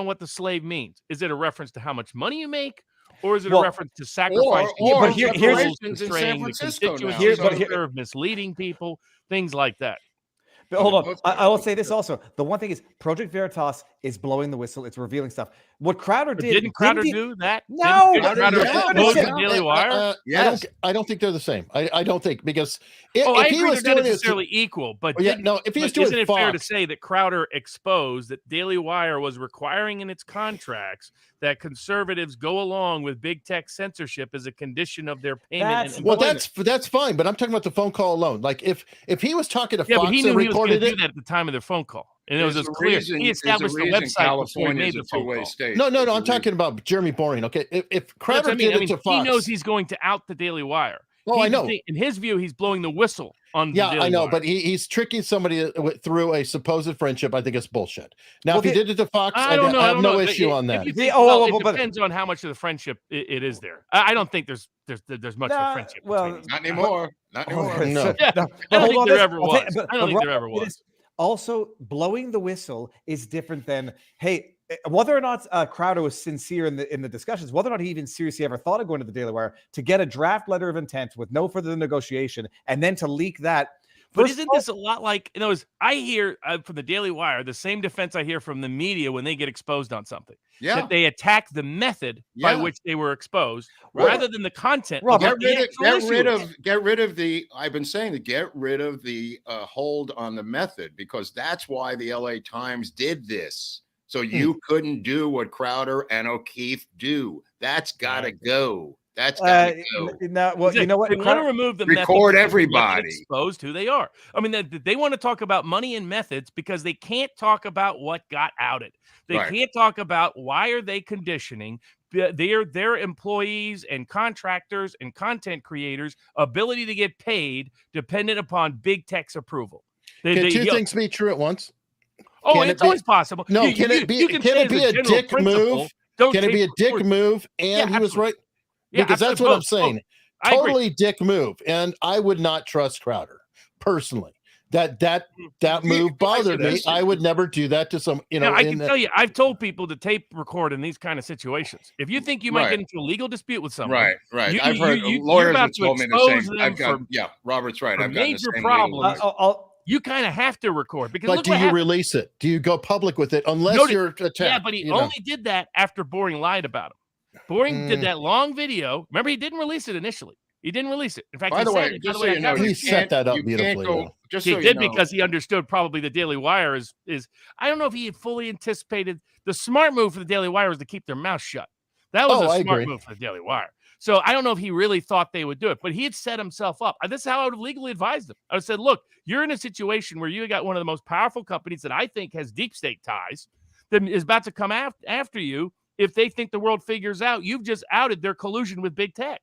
what the slave means. Is it a reference to how much money you make? Or is it a reference to sacrifice? Or here's in San Francisco now. Misleading people, things like that. But hold on. I will say this also. The one thing is Project Veritas is blowing the whistle. It's revealing stuff. What Crowder did. Didn't Crowder do that? No. Crowder expose the Daily Wire? Yes. I don't think they're the same. I don't think because if he was not necessarily equal, but if he was doing isn't it fair to say that Crowder exposed that Daily Wire was requiring in its contracts that conservatives go along with big tech censorship as a condition of their payment? That's fine, but I'm talking about the phone call alone. Like if he was talking to Fox but he knew and he was going to recorded do that at the time of their phone call. And it was as clear. He established the website before he made the phone call. No. I'm talking about Jeremy Boring. Okay, if Crowder did it to Fox, he knows he's going to out the Daily Wire. Oh, I know. In his view, he's blowing the whistle on the Daily I know, Wire. but he's tricking somebody through a supposed friendship. I think it's bullshit. Now, if he did it to Fox, I have no issue on that. It depends on how much of the friendship it is there. I don't think there's much of a friendship. Well, not anymore. Not anymore. No. I don't think there ever was. I don't think there ever was. Also, blowing the whistle is different than, hey, whether or not Crowder was sincere in the discussions, whether or not he even seriously ever thought of going to the Daily Wire, to get a draft letter of intent with no further negotiation and then to leak that. But isn't this a lot like, I hear from the Daily Wire the same defense I hear from the media when they get exposed on something. Yeah. That they attack the method by which they were exposed rather than the content. Get rid of the, I've been saying to get rid of the hold on the method, because that's why the LA Times did this. So you couldn't do what Crowder and O'Keefe do. That's got to go. That's got to go. You know what? They want to remove the record everybody. Exposed who they are. I mean, they want to talk about money and methods because they can't talk about what got outed. They can't talk about why are they conditioning their employees and contractors and content creators' ability to get paid dependent upon big tech's approval. Can two things be true at once? Oh, it's always possible. No, can it be a dick move? Can it be a dick move? And he was right. Because that's what I'm saying. Totally dick move. And I would not trust Crowder personally. That move bothered me. I would never do that to some, I can tell you, I've told people to tape record in these kind of situations. If you think you might get into a legal dispute with someone, right. I've heard lawyers have told me the same. Robert's right. I've got major problems. You kind of have to record because do you release it? Do you go public with it unless you're attacked? Yeah, but he only did that after Boring lied about him. Boring did that long video. Remember, he didn't release it initially. He didn't release it. In fact, he set that up beautifully. He did because he understood probably the Daily Wire is. I don't know if he had fully anticipated. The smart move for the Daily Wire was to keep their mouth shut. That was a smart move for the Daily Wire. So I don't know if he really thought they would do it, but he had set himself up. This is how I would have legally advised him. I would have said, look, you're in a situation where you got one of the most powerful companies that I think has deep state ties that is about to come after you. If they think the world figures out, you've just outed their collusion with big tech,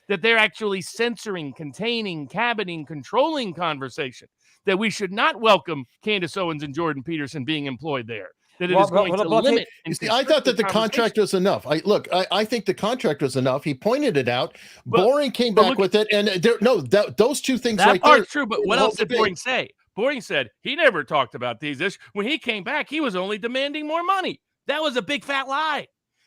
that they're actually censoring, containing, cabining, controlling conversation, that we should not welcome Candace Owens and Jordan Peterson being employed there. That it is going to limit. I thought that the contract was enough. I think the contract was enough. He pointed it out. Boring came back with it, and those two things right there. That's true. But what else did Boring say? Boring said he never talked about these issues. When he came back, he was only demanding more money. That was a big fat lie,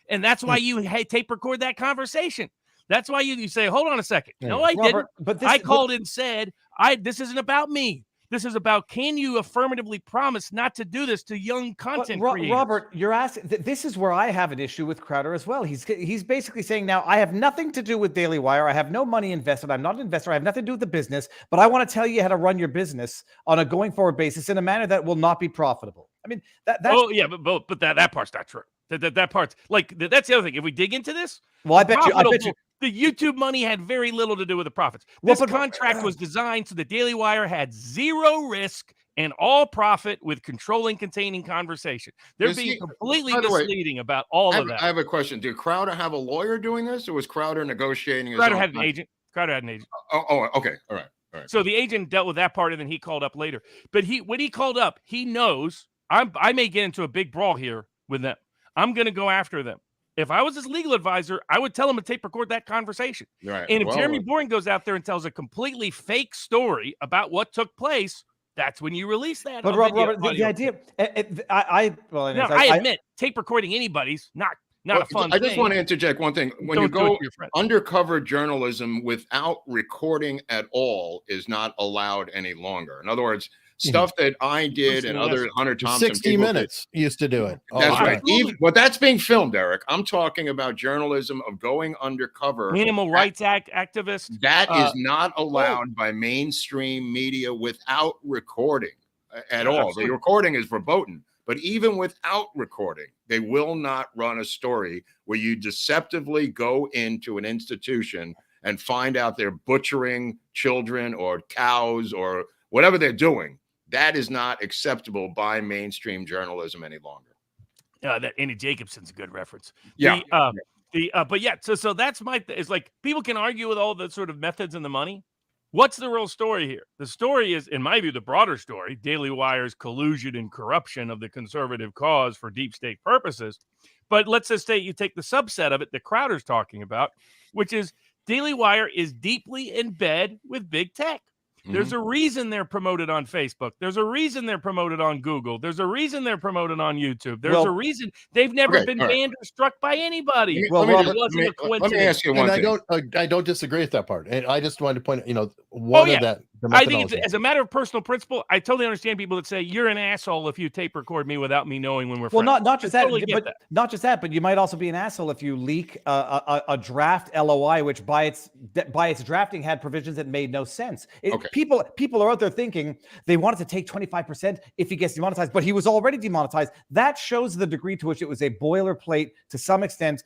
and that's why you tape record that conversation. That's why you say, "Hold on a second." No, I didn't. But I called and said, "This isn't about me. This is about, can you affirmatively promise not to do this to young content creators?" Robert, you're asking. This is where I have an issue with Crowder as well. He's basically saying now, I have nothing to do with Daily Wire. I have no money invested. I'm not an investor. I have nothing to do with the business. But I want to tell you how to run your business on a going forward basis in a manner that will not be profitable. I mean, that's. Oh yeah, but that part's not true. That part's that's the other thing. If we dig into this, well, I bet you. The YouTube money had very little to do with the profits. This contract was designed so the Daily Wire had zero risk and all profit with controlling, containing conversation. They're being completely misleading about all of that. I have a question. Did Crowder have a lawyer doing this, or was Crowder negotiating? Crowder had an agent. Crowder had an agent. Okay. All right. So the agent dealt with that part, and then he called up later. But when he called up, he knows I may get into a big brawl here with them. I'm going to go after them. If I was his legal advisor, I would tell him to tape record that conversation. Right. And if Jeremy Boring goes out there and tells a completely fake story about what took place, that's when you release that. But Robert, the idea, I admit tape recording anybody's not a fun thing. I just want to interject one thing. When you go undercover journalism without recording at all is not allowed any longer. In other words, stuff that I did and other Hunter Thompson 60 Minutes used to do it. That's right. But that's being filmed, Eric. I'm talking about journalism of going undercover. Animal rights activists. That is not allowed by mainstream media without recording at all. The recording is verboten. But even without recording, they will not run a story where you deceptively go into an institution and find out they're butchering children or cows or whatever they're doing. That is not acceptable by mainstream journalism any longer. That Andy Jacobson's a good reference. Yeah. So that's it's like people can argue with all the sort of methods and the money. What's the real story here? The story is, in my view, the broader story, Daily Wire's collusion and corruption of the conservative cause for deep state purposes. But let's just say you take the subset of it that Crowder's talking about, which is Daily Wire is deeply in bed with big tech. There's a reason they're promoted on Facebook. There's a reason they're promoted on Google. There's a reason they're promoted on YouTube. There's a reason they've never been banned or struck by anybody. Let me ask you one thing. I don't disagree with that part. And I just wanted to point out, that. I think as a matter of personal principle, I totally understand people that say you're an asshole if you tape record me without me knowing when we're friends. Well, not just that, not just that, but you might also be an asshole if you leak a draft LOI, which by its drafting had provisions that made no sense. People are out there thinking they wanted to take 25% if he gets demonetized, but he was already demonetized. That shows the degree to which it was a boilerplate to some extent.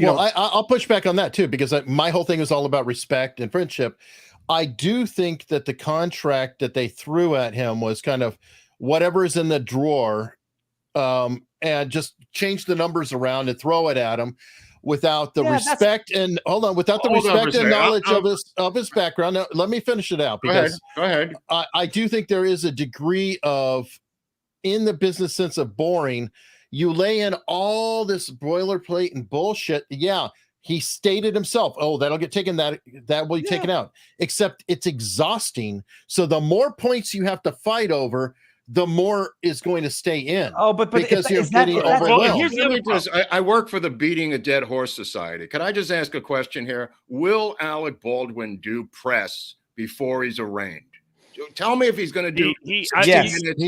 I'll push back on that too, because my whole thing is all about respect and friendship. I do think that the contract that they threw at him was kind of whatever is in the drawer, and just change the numbers around and throw it at him without the respect and knowledge of his background. Now, let me finish it out because go ahead. I do think there is a degree of, in the business sense of boring, you lay in all this boilerplate and bullshit. Yeah. He stated himself, that'll get taken, that will be taken out, except it's exhausting. So the more points you have to fight over, the more is going to stay in. Because you're getting overwhelmed. I work for the Beating a Dead Horse Society. Can I just ask a question here? Will Alec Baldwin do press before he's arraigned? Tell me if he's going to do. He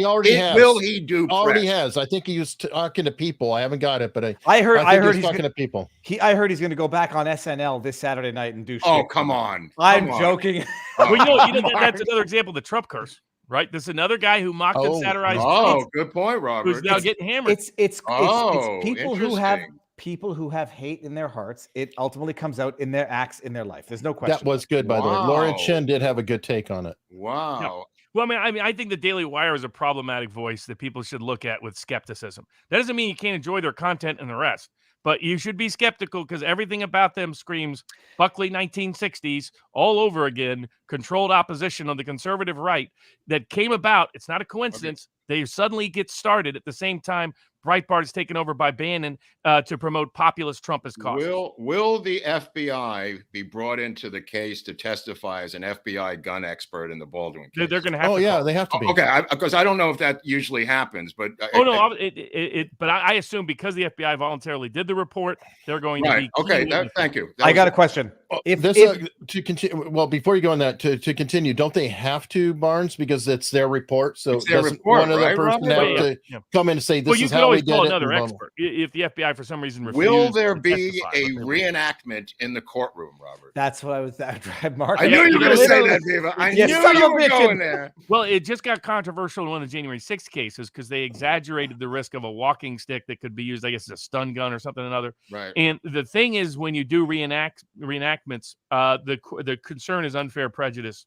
already has. Will he do? Already has. I think he was talking to people. I haven't got it, but I heard he's talking to people. I heard he's going to go back on SNL this Saturday night and do. Oh, come on! I'm joking. That's another example of the Trump curse, right? This is another guy who mocked and satirized. Oh, good point, Robert. Who's now getting hammered? It's people who have hate in their hearts. It ultimately comes out in their acts in their life. There's no question. That was good, by the way. Lauren Chin did have a good take on it. Wow. No. Well, I think the Daily Wire is a problematic voice that people should look at with skepticism. That doesn't mean you can't enjoy their content and the rest, but you should be skeptical because everything about them screams Buckley 1960s all over again, controlled opposition on the conservative right that came about. It's not a coincidence. They suddenly get started at the same time Breitbart is taken over by Bannon to promote populist Trumpist causes. Will the FBI be brought into the case to testify as an FBI gun expert in the Baldwin case? They're going to have. They have to be. Okay, because I don't know if that usually happens, but but I assume because the FBI voluntarily did the report, they're going to be. Okay, thank you. I got a question. To continue, well, before you go on that, to continue, don't they have to, Barnes, because it's their report? So it's their report, one other person have to come in and say this is how we did it? Another expert if the FBI for some reason refuses. Will there be a reenactment in the courtroom, Robert? That's what I was. Mark. I knew you were going to say that, Viva. I knew you were going there. Well, it just got controversial in one of the January 6th cases because they exaggerated the risk of a walking stick that could be used, I guess, as a stun gun or something or another. Right. And the thing is, when you do reenactments, the concern is unfair prejudice,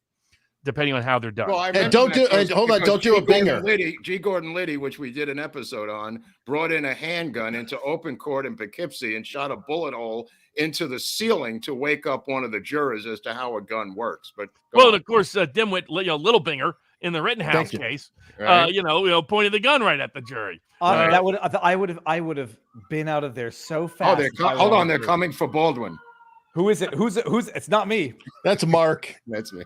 depending on how they're done. Well, don't do a binger. G. Gordon Liddy, which we did an episode on, brought in a handgun into open court in Poughkeepsie and shot a bullet hole into the ceiling to wake up one of the jurors as to how a gun works. But and of course, Dimwit, Littlebinger in the Rittenhouse case, right? pointed the gun right at the jury. I would have been out of there so fast. Hold on, they're coming for Baldwin. Who is it? Who's? It's not me. That's Mark. That's me.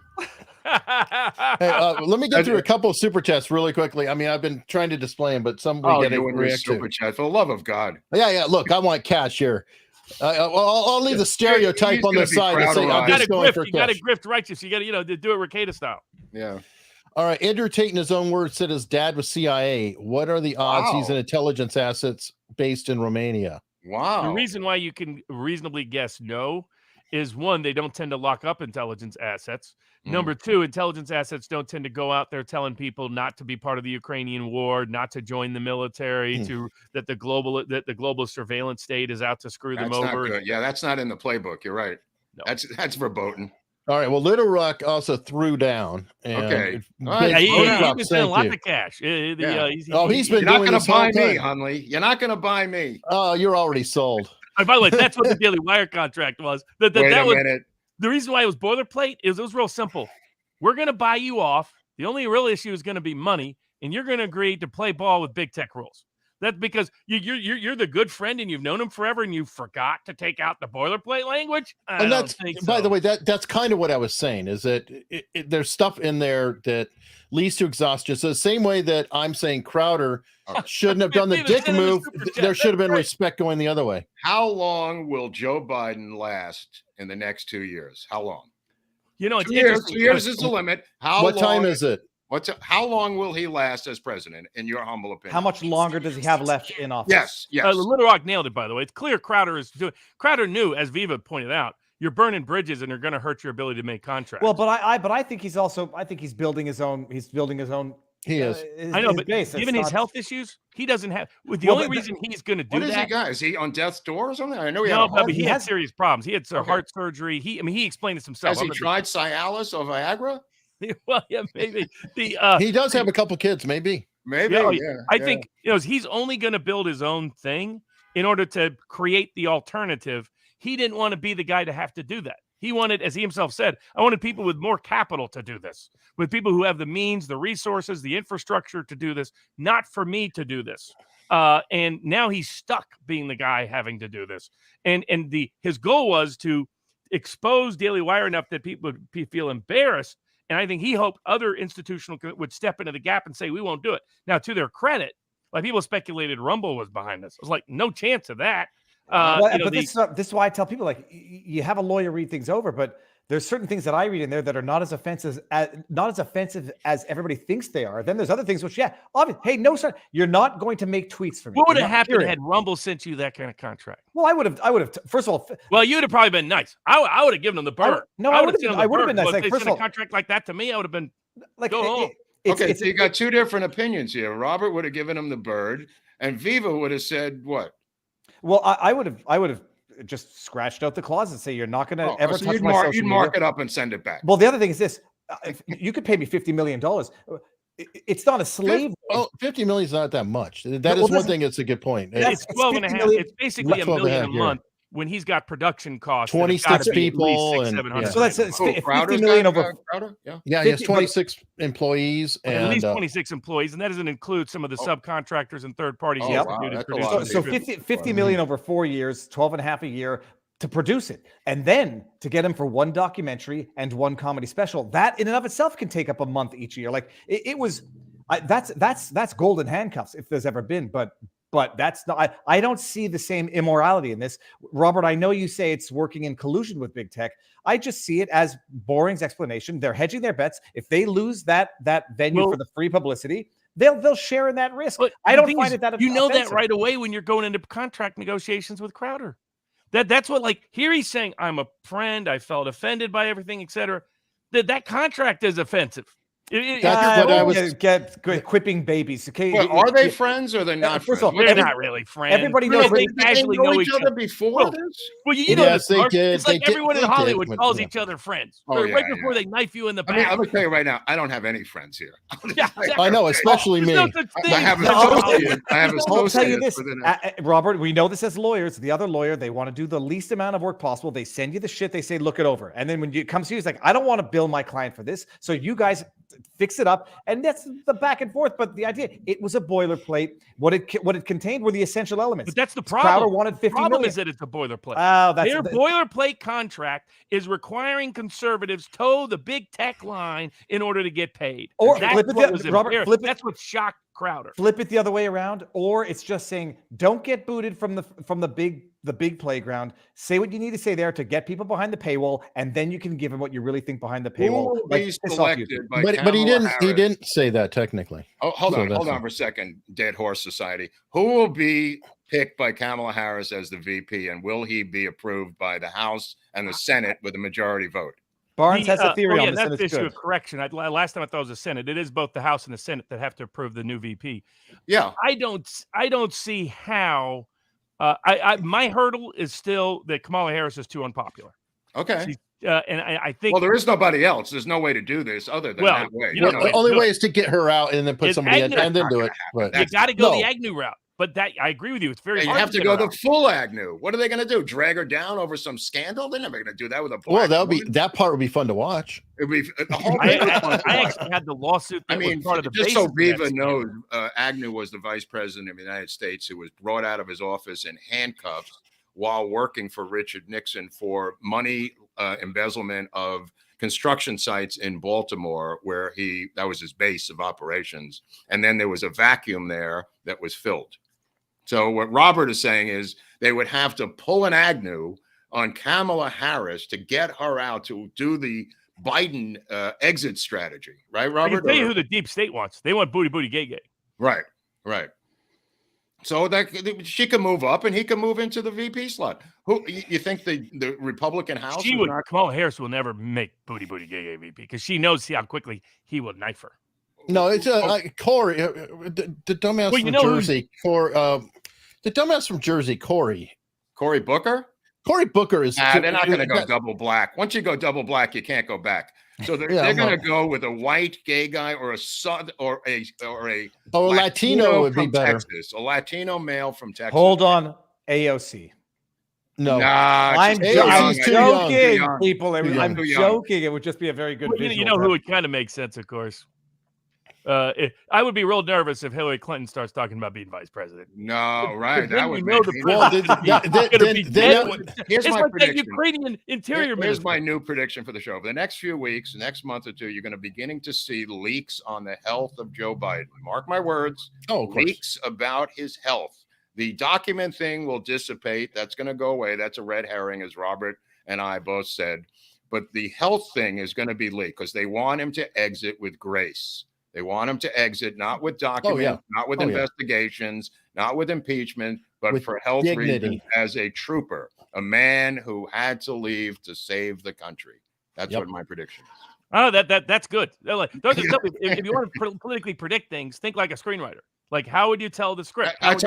Hey, let me get through a couple of super chats really quickly. I mean, I've been trying to display them, but some we get a react to. Super chat, for the love of God. Yeah. Look, I want cash here. I'll leave the stereotype on the side and say I'm just going for cash. You got to grift righteous. You got to do it Ricada style. Yeah. All right. Andrew Tate, in his own words, said his dad was CIA. What are the odds he's an intelligence assets based in Romania? Wow. The reason why you can reasonably guess no is, one, they don't tend to lock up intelligence assets. Number two, intelligence assets don't tend to go out there telling people not to be part of the Ukrainian war, not to join the military, that the global surveillance state is out to screw them over. Good. Yeah, that's not in the playbook. You're right. No. That's verboten. All right. Well, Little Rock also threw down. Okay. He's been spending lots of cash. He's been. You're not going to buy me, Hunley. You're not going to buy me. Oh, you're already sold. And by the way, that's what the Daily Wire contract was. Wait a minute. The reason why it was boilerplate is it was real simple. We're going to buy you off. The only real issue is going to be money, and you're going to agree to play ball with big tech rules. That's because you're the good friend and you've known him forever, and you forgot to take out the boilerplate language. I don't think so. By the way, that's kind of what I was saying. Is that there's stuff in there that leads to exhaustion. So the same way that I'm saying Crowder shouldn't have done the dick move, there should have been respect going the other way. How long will Joe Biden last in the next 2 years? How long? It's 2 years. 2 years is the limit. What time is it? How long will he last as president, in your humble opinion? How much longer does he have left in office? Yes. Little Rock nailed it, by the way. It's clear Crowder is doing. Crowder knew, as Viva pointed out, you're burning bridges and they're going to hurt your ability to make contracts. Well, but I think he's also. I think he's building his own. He's building his own. He is. I know, but given his health issues, he doesn't have. The only reason he's going to do that. What is he got? Is he on death's door or something? I know he had. He had serious problems. He had heart surgery. He explained this himself. Has he tried Cialis or Viagra? Well, yeah, maybe. He does have a couple kids, maybe. I think he's only going to build his own thing in order to create the alternative. He didn't want to be the guy to have to do that. He wanted, as he himself said, I wanted people with more capital to do this, with people who have the means, the resources, the infrastructure to do this, not for me to do this. And now he's stuck being the guy having to do this. And his goal was to expose Daily Wire enough that people would feel embarrassed. And I think he hoped other institutional would step into the gap and say, we won't do it. Now, to their credit, like people speculated Rumble was behind this. I was like, no chance of that. This is why I tell people, like, you have a lawyer read things over, but there's certain things that I read in there that are not as offensive as everybody thinks they are. Then there's other things which, obviously, hey, no, sir, you're not going to make tweets for me. What would have happened had Rumble sent you that kind of contract? Well, I would have. First of all, well, you'd have probably been nice. I would have given them the bird. I would have been nice. Like, first of all, a contract like that to me, I would have been like, go home. So you got two different opinions here. Robert would have given him the bird, and Viva would have said what? Well, I would have just scratched out the clause and say you're not going to ever touch my social media. You'd mark it up and send it back. Well, the other thing is this: you could pay me $50 million. It's not a slave. $50 million is not that much. That is one thing. It's a good point. It's 12 and a half. It's basically $1 million a month when he's got production costs. 26 people, and so that's $50 million over. He has 26 employees and at least 26 employees, and that doesn't include some of the subcontractors and third parties. So $50 million over 4 years, 12 and a half a year to produce it, and then to get him for one documentary and one comedy special. That in and of itself can take up a month each year. Like it was. That's golden handcuffs if there's ever been, but that's not. I don't see the same immorality in this, Robert. I know you say it's working in collusion with big tech. I just see it as Boring's explanation. They're hedging their bets. If they lose that venue for the free publicity, they'll share in that risk. I don't find it that offensive. You know that right away when you're going into contract negotiations with Crowder. That's what, like, here he's saying, I'm a friend. I felt offended by everything, etc. That contract is offensive. That's what I was get quipping babies. Okay, well, are they friends or they're not? First of all, they're not really friends. Everybody knows they casually know each other before this. Well, you know yes, this, they Mark. did. It's like everyone in Hollywood calls yeah. each other friends. Oh, yeah, right before they knife you in the back. I mean, I'm gonna tell you right now, I don't have any friends here. Yeah, I know, especially me. No such thing. I have I'll associates. tell you this, within Robert. We know this as lawyers. The other lawyer, they want to do the least amount of work possible. They send you the shit. They say, look it over. And then when it comes to you, it's like, I don't want to bill my client for this. So you guys fix it up. And that's the back and forth. But the idea, it was a boilerplate. What it contained were the essential elements. But that's the problem. Crowder wanted 50 the problem million. is that it's a boilerplate. Their boilerplate contract is requiring conservatives toe the big tech line in order to get paid. Or that's flip it, what was Robert, flip it. That's what shocked Crowder. Flip it the other way around, or it's just saying, don't get booted from the big playground. Say what you need to say there to get people behind the paywall, and then you can give them what you really think behind the paywall. But he didn't say that technically. Oh, hold on for a second, Dead Horse Society. Who will be picked by Kamala Harris as the VP, and will he be approved by the House and the Senate with a majority vote? Barnes has a theory on this, and that's it's issue good. of correction. Last time I thought it was the Senate. It is both the House and the Senate that have to approve the new VP. Yeah, I don't see how. My hurdle is still that Kamala Harris is too unpopular. Okay. And I think. Well, there is nobody else. There's no way to do this other than that way. The only way is to get her out and then put somebody in and then do it. You got to go the Agnew route. But that I agree with you. It's very. You have to go the full Agnew. What are they going to do? Drag her down over some scandal? They're never going to do that with a black that part would be fun to watch. It'd be the whole I actually had the lawsuit. That was part of the just so Viva knows, Agnew was the vice president of the United States who was brought out of his office in handcuffs while working for Richard Nixon for money embezzlement of construction sites in Baltimore, where that was his base of operations, and then there was a vacuum there that was filled. So what Robert is saying is they would have to pull an Agnew on Kamala Harris to get her out to do the Biden exit strategy, right, Robert? I can tell you who the deep state wants. They want booty gay. Right. So that she can move up and he can move into the VP slot. Who you think the Republican House? Kamala Harris will never make booty gay VP because she knows how quickly he will knife her. No, it's Corey, the dumbass from Jersey. The dumbass from Jersey, Cory Booker. Cory Booker is. They're not going to go double black. Once you go double black, you can't go back. So they're going to go with a white gay guy or a Latino would be better. Texas, a Latino male from Texas. Hold on, AOC. No, I'm joking, people. I'm joking. It would just be a very good. You know who would kind of make sense, of course. I would be real nervous if Hillary Clinton starts talking about being vice president. No, right? That would make here's my prediction. Ukrainian interior Here's my new prediction for the show. For the next few weeks, next month or two, you're going to beginning to see leaks on the health of Joe Biden. Mark my words. Leaks about his health. The document thing will dissipate. That's going to go away. That's a red herring, as Robert and I both said. But the health thing is going to be leaked because they want him to exit with grace. They want him to exit, not with documents, not with investigations, not with impeachment, but with for health reasons as a trooper, a man who had to leave to save the country. That's what my prediction is. Oh, that's good. If you want to politically predict things, think like a screenwriter. Like, how would you tell the script? That's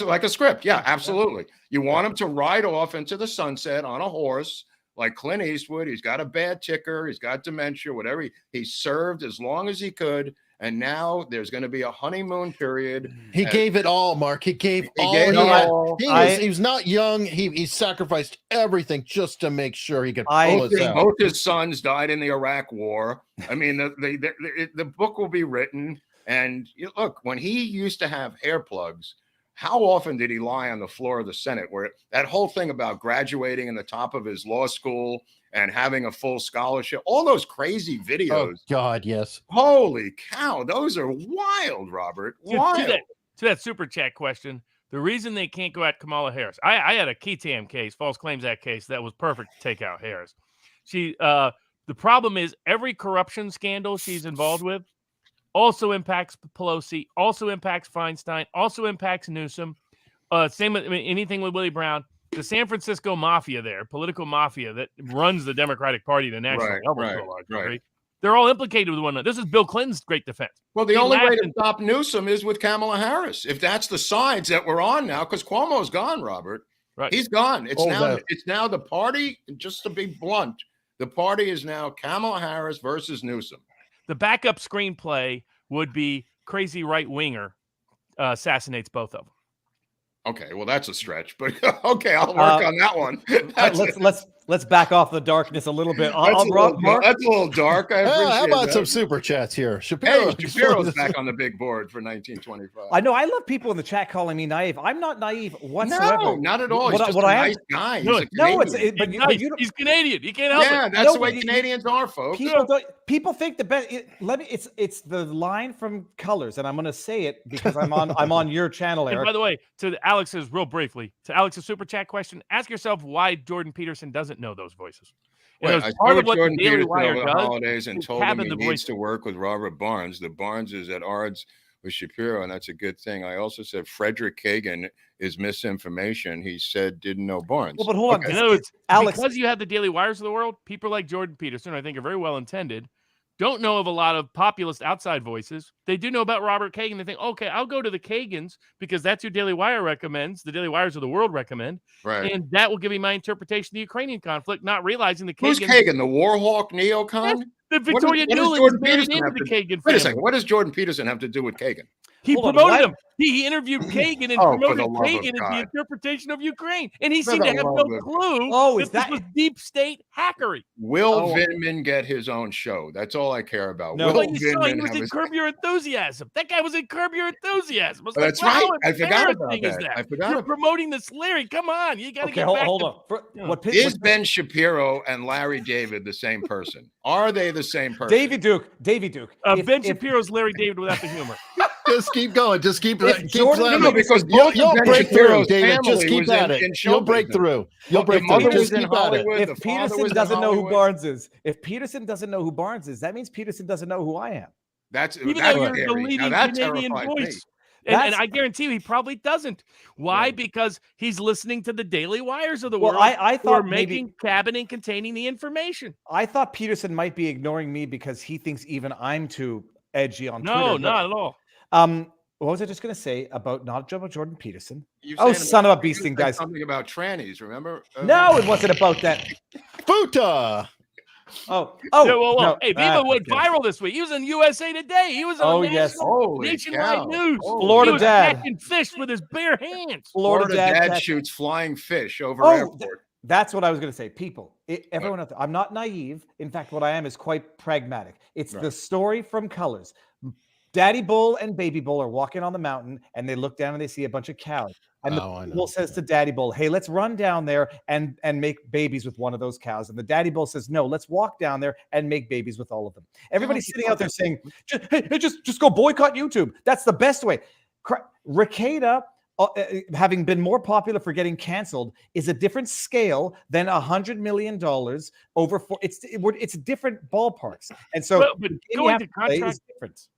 like a script. Yeah, absolutely. You want him to ride off into the sunset on a horse. Like Clint Eastwood, he's got a bad ticker, he's got dementia, whatever. He served as long as he could, and now there's going to be a honeymoon period. He gave it all, Mark. He gave all. He was not young. He sacrificed everything just to make sure he could pull us out. Both his sons died in the Iraq War. I mean, the book will be written. And look, when he used to have hair plugs, how often did he lie on the floor of the Senate where that whole thing about graduating in the top of his law school and having a full scholarship, all those crazy videos. Oh, God, yes. Holy cow. Those are wild, Robert. Wild. To that super chat question, the reason they can't go at Kamala Harris, I had a Ketam case, False Claims Act case, that was perfect to take out Harris. The problem is every corruption scandal she's involved with also impacts Pelosi, also impacts Feinstein, also impacts Newsom. Same with anything with Willie Brown. The San Francisco mafia there, political mafia that runs the Democratic Party, the national level, They're all implicated with one another. This is Bill Clinton's great defense. Well, the only way to stop Newsom is with Kamala Harris. If that's the sides that we're on now, because Cuomo's gone, Robert. Right. He's gone. It's now the party, just to be blunt, the party is now Kamala Harris versus Newsom. The backup screenplay would be crazy right-winger assassinates both of them. Okay, well, that's a stretch, but okay, I'll work on that one. Let's back off the darkness a little bit. That's a little dark. I appreciate how about that. some super chats here? Shapiro's back on the big board for 1925. I know. I love people in the chat calling me naive. I'm not naive whatsoever. No, not at all. He's just a nice guy. He's Canadian. You can't help it. Yeah, that's the way Canadians are, folks. People think the best. It's the line from Colors, and I'm going to say it because I'm on your channel, Eric. And by the way, to Alex's real briefly, to Alex's super chat question, ask yourself why Jordan Peterson doesn't know those voices. I part of what Jordan the Daily Wire does. Holidays and told him he needs to work with Robert Barnes. The Barnes is at odds with Shapiro, and that's a good thing. I also said Frederick Kagan is misinformation. He said didn't know Barnes. Well, but hold on. In other words, Alex, because you have the Daily Wires of the world, people like Jordan Peterson, I think, are very well intended, don't know of a lot of populist outside voices. They do know about Robert Kagan. They think, okay, I'll go to the Kagans because that's who Daily Wire recommends. The Daily Wires of the world recommend. Right. And that will give me my interpretation of the Ukrainian conflict, not realizing the Kagan. Who's Kagan? The Warhawk neocon? The Victoria Nuland is married into the Kagan family. Wait a second. What does Jordan Peterson have to do with Kagan? He promoted him. He interviewed Kagan and promoted Kagan as the interpretation of Ukraine. And he seemed to have no clue that this was deep state hackery. Will Vindman get his own show? That's all I care about. No, he was in Curb Your Enthusiasm. That guy was in Curb Your Enthusiasm. That's right. I forgot about that. I forgot. You're promoting this Larry. Come on. You got to get back. Hold on. Is Ben Shapiro and Larry David the same person? Are they the same person? Davy Duke. Ben Shapiro's Larry David without the humor. Just keep going. Just keep because you'll break through, David. Just keep at it. You'll break through. You'll break through. Just keep at it. If Peterson doesn't know who Barnes is, that means Peterson doesn't know who I am. That's even though you're the leading Canadian voice. And I guarantee you he probably doesn't. Why? Because he's listening to the Daily Wires of the world. I thought making cabinet containing the information. I thought Peterson might be ignoring me because he thinks even I'm too edgy on Twitter. No, not at all. What was I just going to say about Jordan Peterson? Son of a beasting, guys. Something about trannies, remember? No, it wasn't about that. Futa. No. Hey, Viva went viral this week. He was in USA Today. He was on nationwide news. Florida dad catching fish with his bare hands. Florida dad shoots flying fish over airport. That's what I was going to say. People, everyone out there, I'm not naive. In fact, what I am is quite pragmatic. It's the story from Colors. Daddy Bull and Baby Bull are walking on the mountain, and they look down and they see a bunch of cows. And the bull says to Daddy Bull, hey, let's run down there and make babies with one of those cows. And the Daddy Bull says, no, let's walk down there and make babies with all of them. Everybody's sitting out there saying, just go boycott YouTube. That's the best way. Ricada, having been more popular for getting canceled, is a different scale than $100 million over four. It's different ballparks. And so but going to contract is different.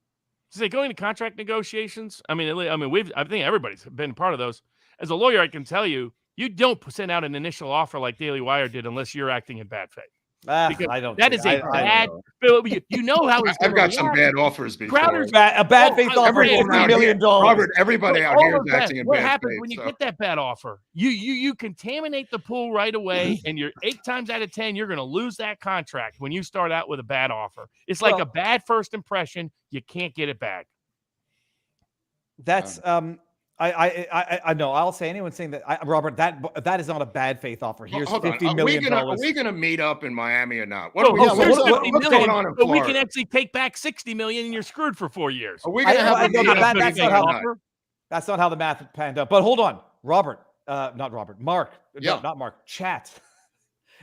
Going to contract negotiations. I think everybody's been part of those. As a lawyer, I can tell you, you don't send out an initial offer like Daily Wire did unless you're acting in bad faith. I don't. That is a bad. You know how I've got some bad offers before. Crowder's a bad faith offer for $3 million. Robert, everybody out here is acting in bad faith. What happens when you get that bad offer? You contaminate the pool right away, and you're 8 times out of 10 you're going to lose that contract when you start out with a bad offer. It's like a bad first impression. You can't get it back. That's I know. I'll say anyone saying that, Robert, that is not a bad faith offer. Here's $50 million. Are we going to meet up in Miami or not? What's going on in Florida? But we can actually take back $60 million, and you're screwed for 4 years. Are we going to have a meetup? That's not how the math panned out. But hold on, Robert, not Robert, Mark, no, not Mark, chat.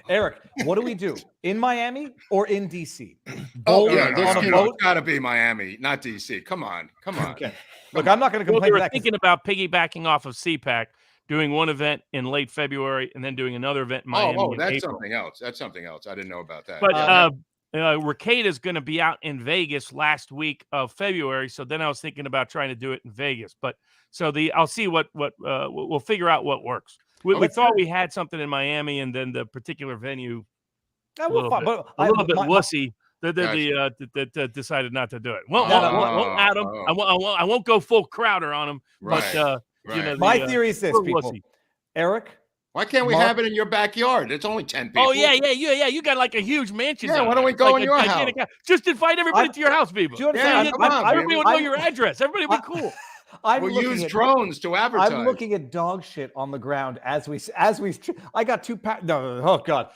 Eric, what do we do in Miami or in DC? It's got to be Miami, not DC. Come on. Okay. Look, I'm not going to complain. We were thinking about piggybacking off of CPAC, doing one event in late February and then doing another event in Miami. That's something else. That's something else. I didn't know about that. But Ricada is going to be out in Vegas last week of February, so then I was thinking about trying to do it in Vegas. But I'll see what we'll figure out what works. We thought we had something in Miami, and then the particular venue a little bit wussy. That decided not to do it. Won't Adam. Oh. I won't go full Crowder on him. Right. But Right. My theory is this, people. Eric, why can't we have it in your backyard? It's only 10 people. Oh yeah. You got like a huge mansion. Yeah, why don't we go in your house? Just invite everybody to your house, people. Do you understand? Everybody would know your address. Everybody would be cool. We'll use drones to advertise. I'm looking at dog shit on the ground as we. I got 2 pounds. No, oh god.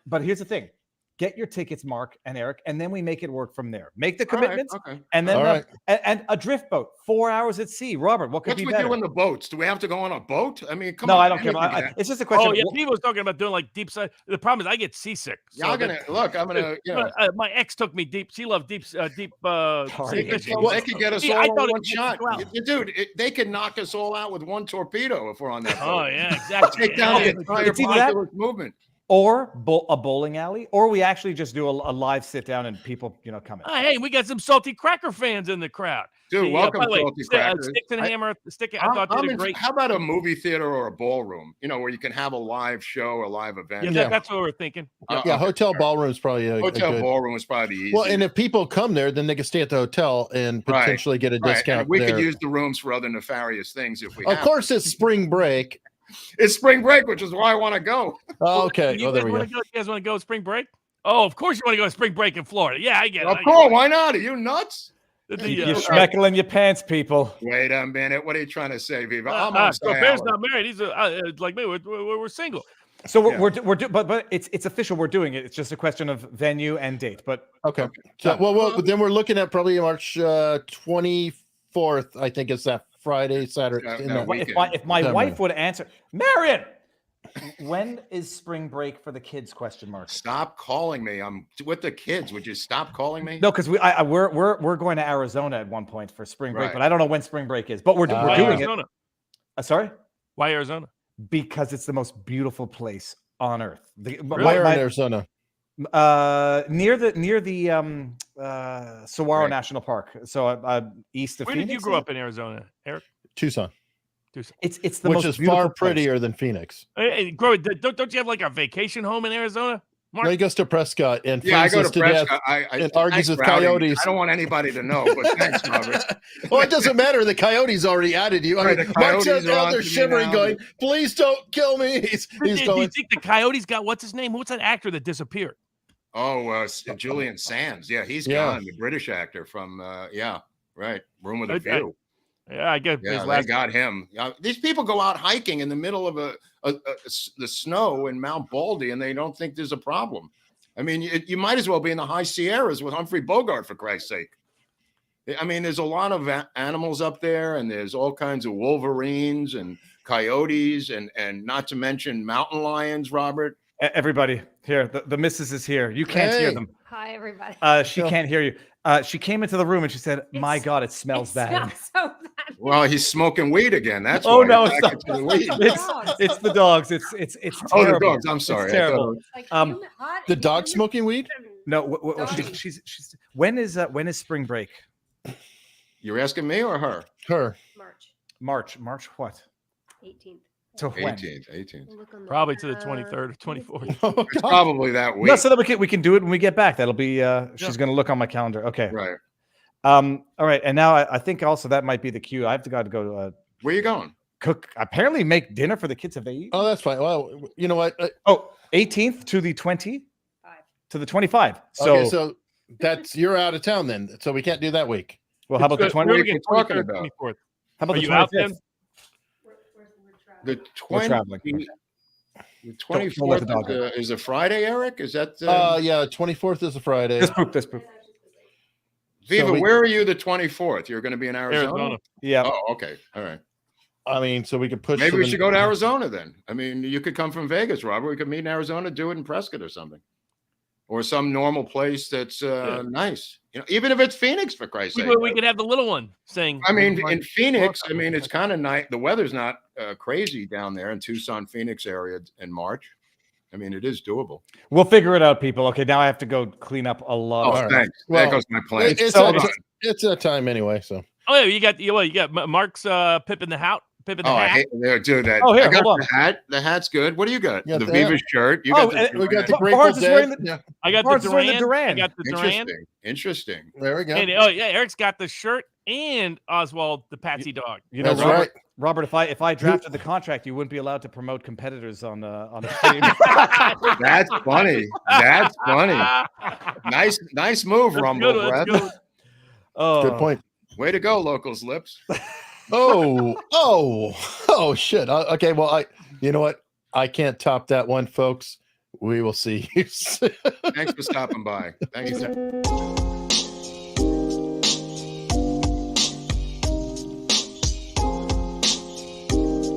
But here's the thing. Get your tickets, Mark and Eric, and then we make it work from there. Make the commitments, and then and a drift boat, 4 hours at sea. Robert, what could be better? What's with you in the boats? Do we have to go on a boat? I mean, come on. No, I don't care. It's just a question. Oh yeah, people was talking about doing like deep side. The problem is I get seasick. So I'm gonna. My ex took me deep. She loved deep sea fishing. They could get us all in one shot, dude. They could knock us all out with one torpedo if we're on that boat. Oh yeah, exactly. Take down the entire populous movement. Or a bowling alley, or we actually just do a live sit down and people, come in. Hey, we got some Salty Cracker fans in the crowd. Dude, welcome, Salty Crackers. Sticks and Hammer. I thought did a great. How about a movie theater or a ballroom? Where you can have a live show, a live event. Yeah, that's what we're thinking. Hotel ballroom is probably ballroom is probably the easiest. Well, and if people come there, then they can stay at the hotel and potentially get a discount. And we could use the rooms for other nefarious things if we. Of course, it's spring break. It's spring break, which is why I want to go. Oh, okay. You there we go. You guys want to go spring break? Oh, of course you want to go spring break in Florida. Yeah, I get it. Of course, why not? Are you nuts? You're schmeckling your pants, people. Wait a minute. What are you trying to say, Viva? So Bear's not married. He's like me. We're single. So but it's official. We're doing it. It's just a question of venue and date. But okay. So then we're looking at probably March 24th. I think it's that Friday, Saturday. If my wife would answer, Marion, when is spring break for the kids? ? Stop calling me. I'm with the kids. Would you stop calling me? No, because we're going to Arizona at one point for spring break, but I don't know when spring break is. But we're doing Arizona? It. Sorry, why Arizona? Because it's the most beautiful place on earth. Where in Arizona? Near the Saguaro National Park, so east of. Where Phoenix. Did you grow up in Arizona, Eric? Tucson. It's the which most is beautiful far prettier than Phoenix. Hey, don't you have like a vacation home in Arizona? Mark? No, he goes to Prescott and I go to Prescott. And argues with coyotes. I don't want anybody to know, but thanks, Robert. Well, it doesn't matter. The coyotes already added you. I mean, Mark's out there shivering, going, "Please don't kill me." He's going. Do you think the coyotes got what's his name? What's that actor that disappeared? Oh, Julian Sands. Yeah, he's gone. The British actor from Room with a View. Yeah, I guess. Yeah, they got him. These people go out hiking in the middle of the snow in Mount Baldy, and they don't think there's a problem. I mean, you might as well be in the high Sierras with Humphrey Bogart, for Christ's sake. I mean, there's a lot of animals up there, and there's all kinds of wolverines and coyotes, and not to mention mountain lions, Robert. Everybody here, the missus is here. You can't hear them. Hi, everybody. She can't hear you. She came into the room and she said, "My God, it smells bad." Smells so bad. Well, he's smoking weed again. That's no, it's the dogs. It's terrible. The dogs. I'm sorry. It's terrible. The dog smoking weed? No. She's. When is spring break? You're asking me or her? Her. March what? 18th. To when? 18th. Probably to the 23rd or 24th. It's probably that week. No, so that we can do it when we get back. That'll be. She's going to look on my calendar. Okay. Right. All right. And now I think also that might be the cue. I have to go. Where are you going? Cook. Apparently, make dinner for the kids. Have they eaten? Oh, that's fine. Well, you know what? 18th to the 20. To the 25. So that's you're out of town then. So we can't do that week. Well, how about the 20th? What are you talking about? 24th. How about the 25th? The 24th is a Friday, Eric? Is that? 24th is a Friday. This poop. Viva, where are you the 24th? You're going to be in Arizona? Yeah. Oh, okay. All right. I mean, so we could push. Maybe we should go to Arizona then. I mean, you could come from Vegas, Robert. We could meet in Arizona, do it in Prescott or something. Or some normal place that's nice. Even if it's Phoenix, for Christ's sake. We could have the little one saying. I mean, in Phoenix, it's kind of nice. The weather's not crazy down there in Tucson, Phoenix area in March. I mean, it is doable. We'll figure it out, people. Okay, now I have to go clean up a lot. Oh, thanks. Well, there goes my plan. It's that time anyway. So. Oh yeah, you got Mark's pipping the Pippin the I hat. hate dude. That. Oh, here, I got hold on. the hat. The hat's good. What do you got? You got The the Viva hat. shirt. You Oh, got the We got the Durant. Grateful Barnes is wearing Dead. the- Yeah, I got Barnes the is wearing the Duran. I Duran. got the Duran. Interesting. there we go. And, oh yeah, Eric's got the shirt and Oswald the Patsy dog. You know, That's right. Robert, if I drafted the contract, you wouldn't be allowed to promote competitors on a stream. That's funny. That's funny. Nice move, That's Rumble, good, that's Brad. good. Oh, Good point. Way to go, Locals Lips. Oh, shit. Okay, well, you know what? I can't top that one, folks. We will see you soon. Thanks for stopping by. Thanks.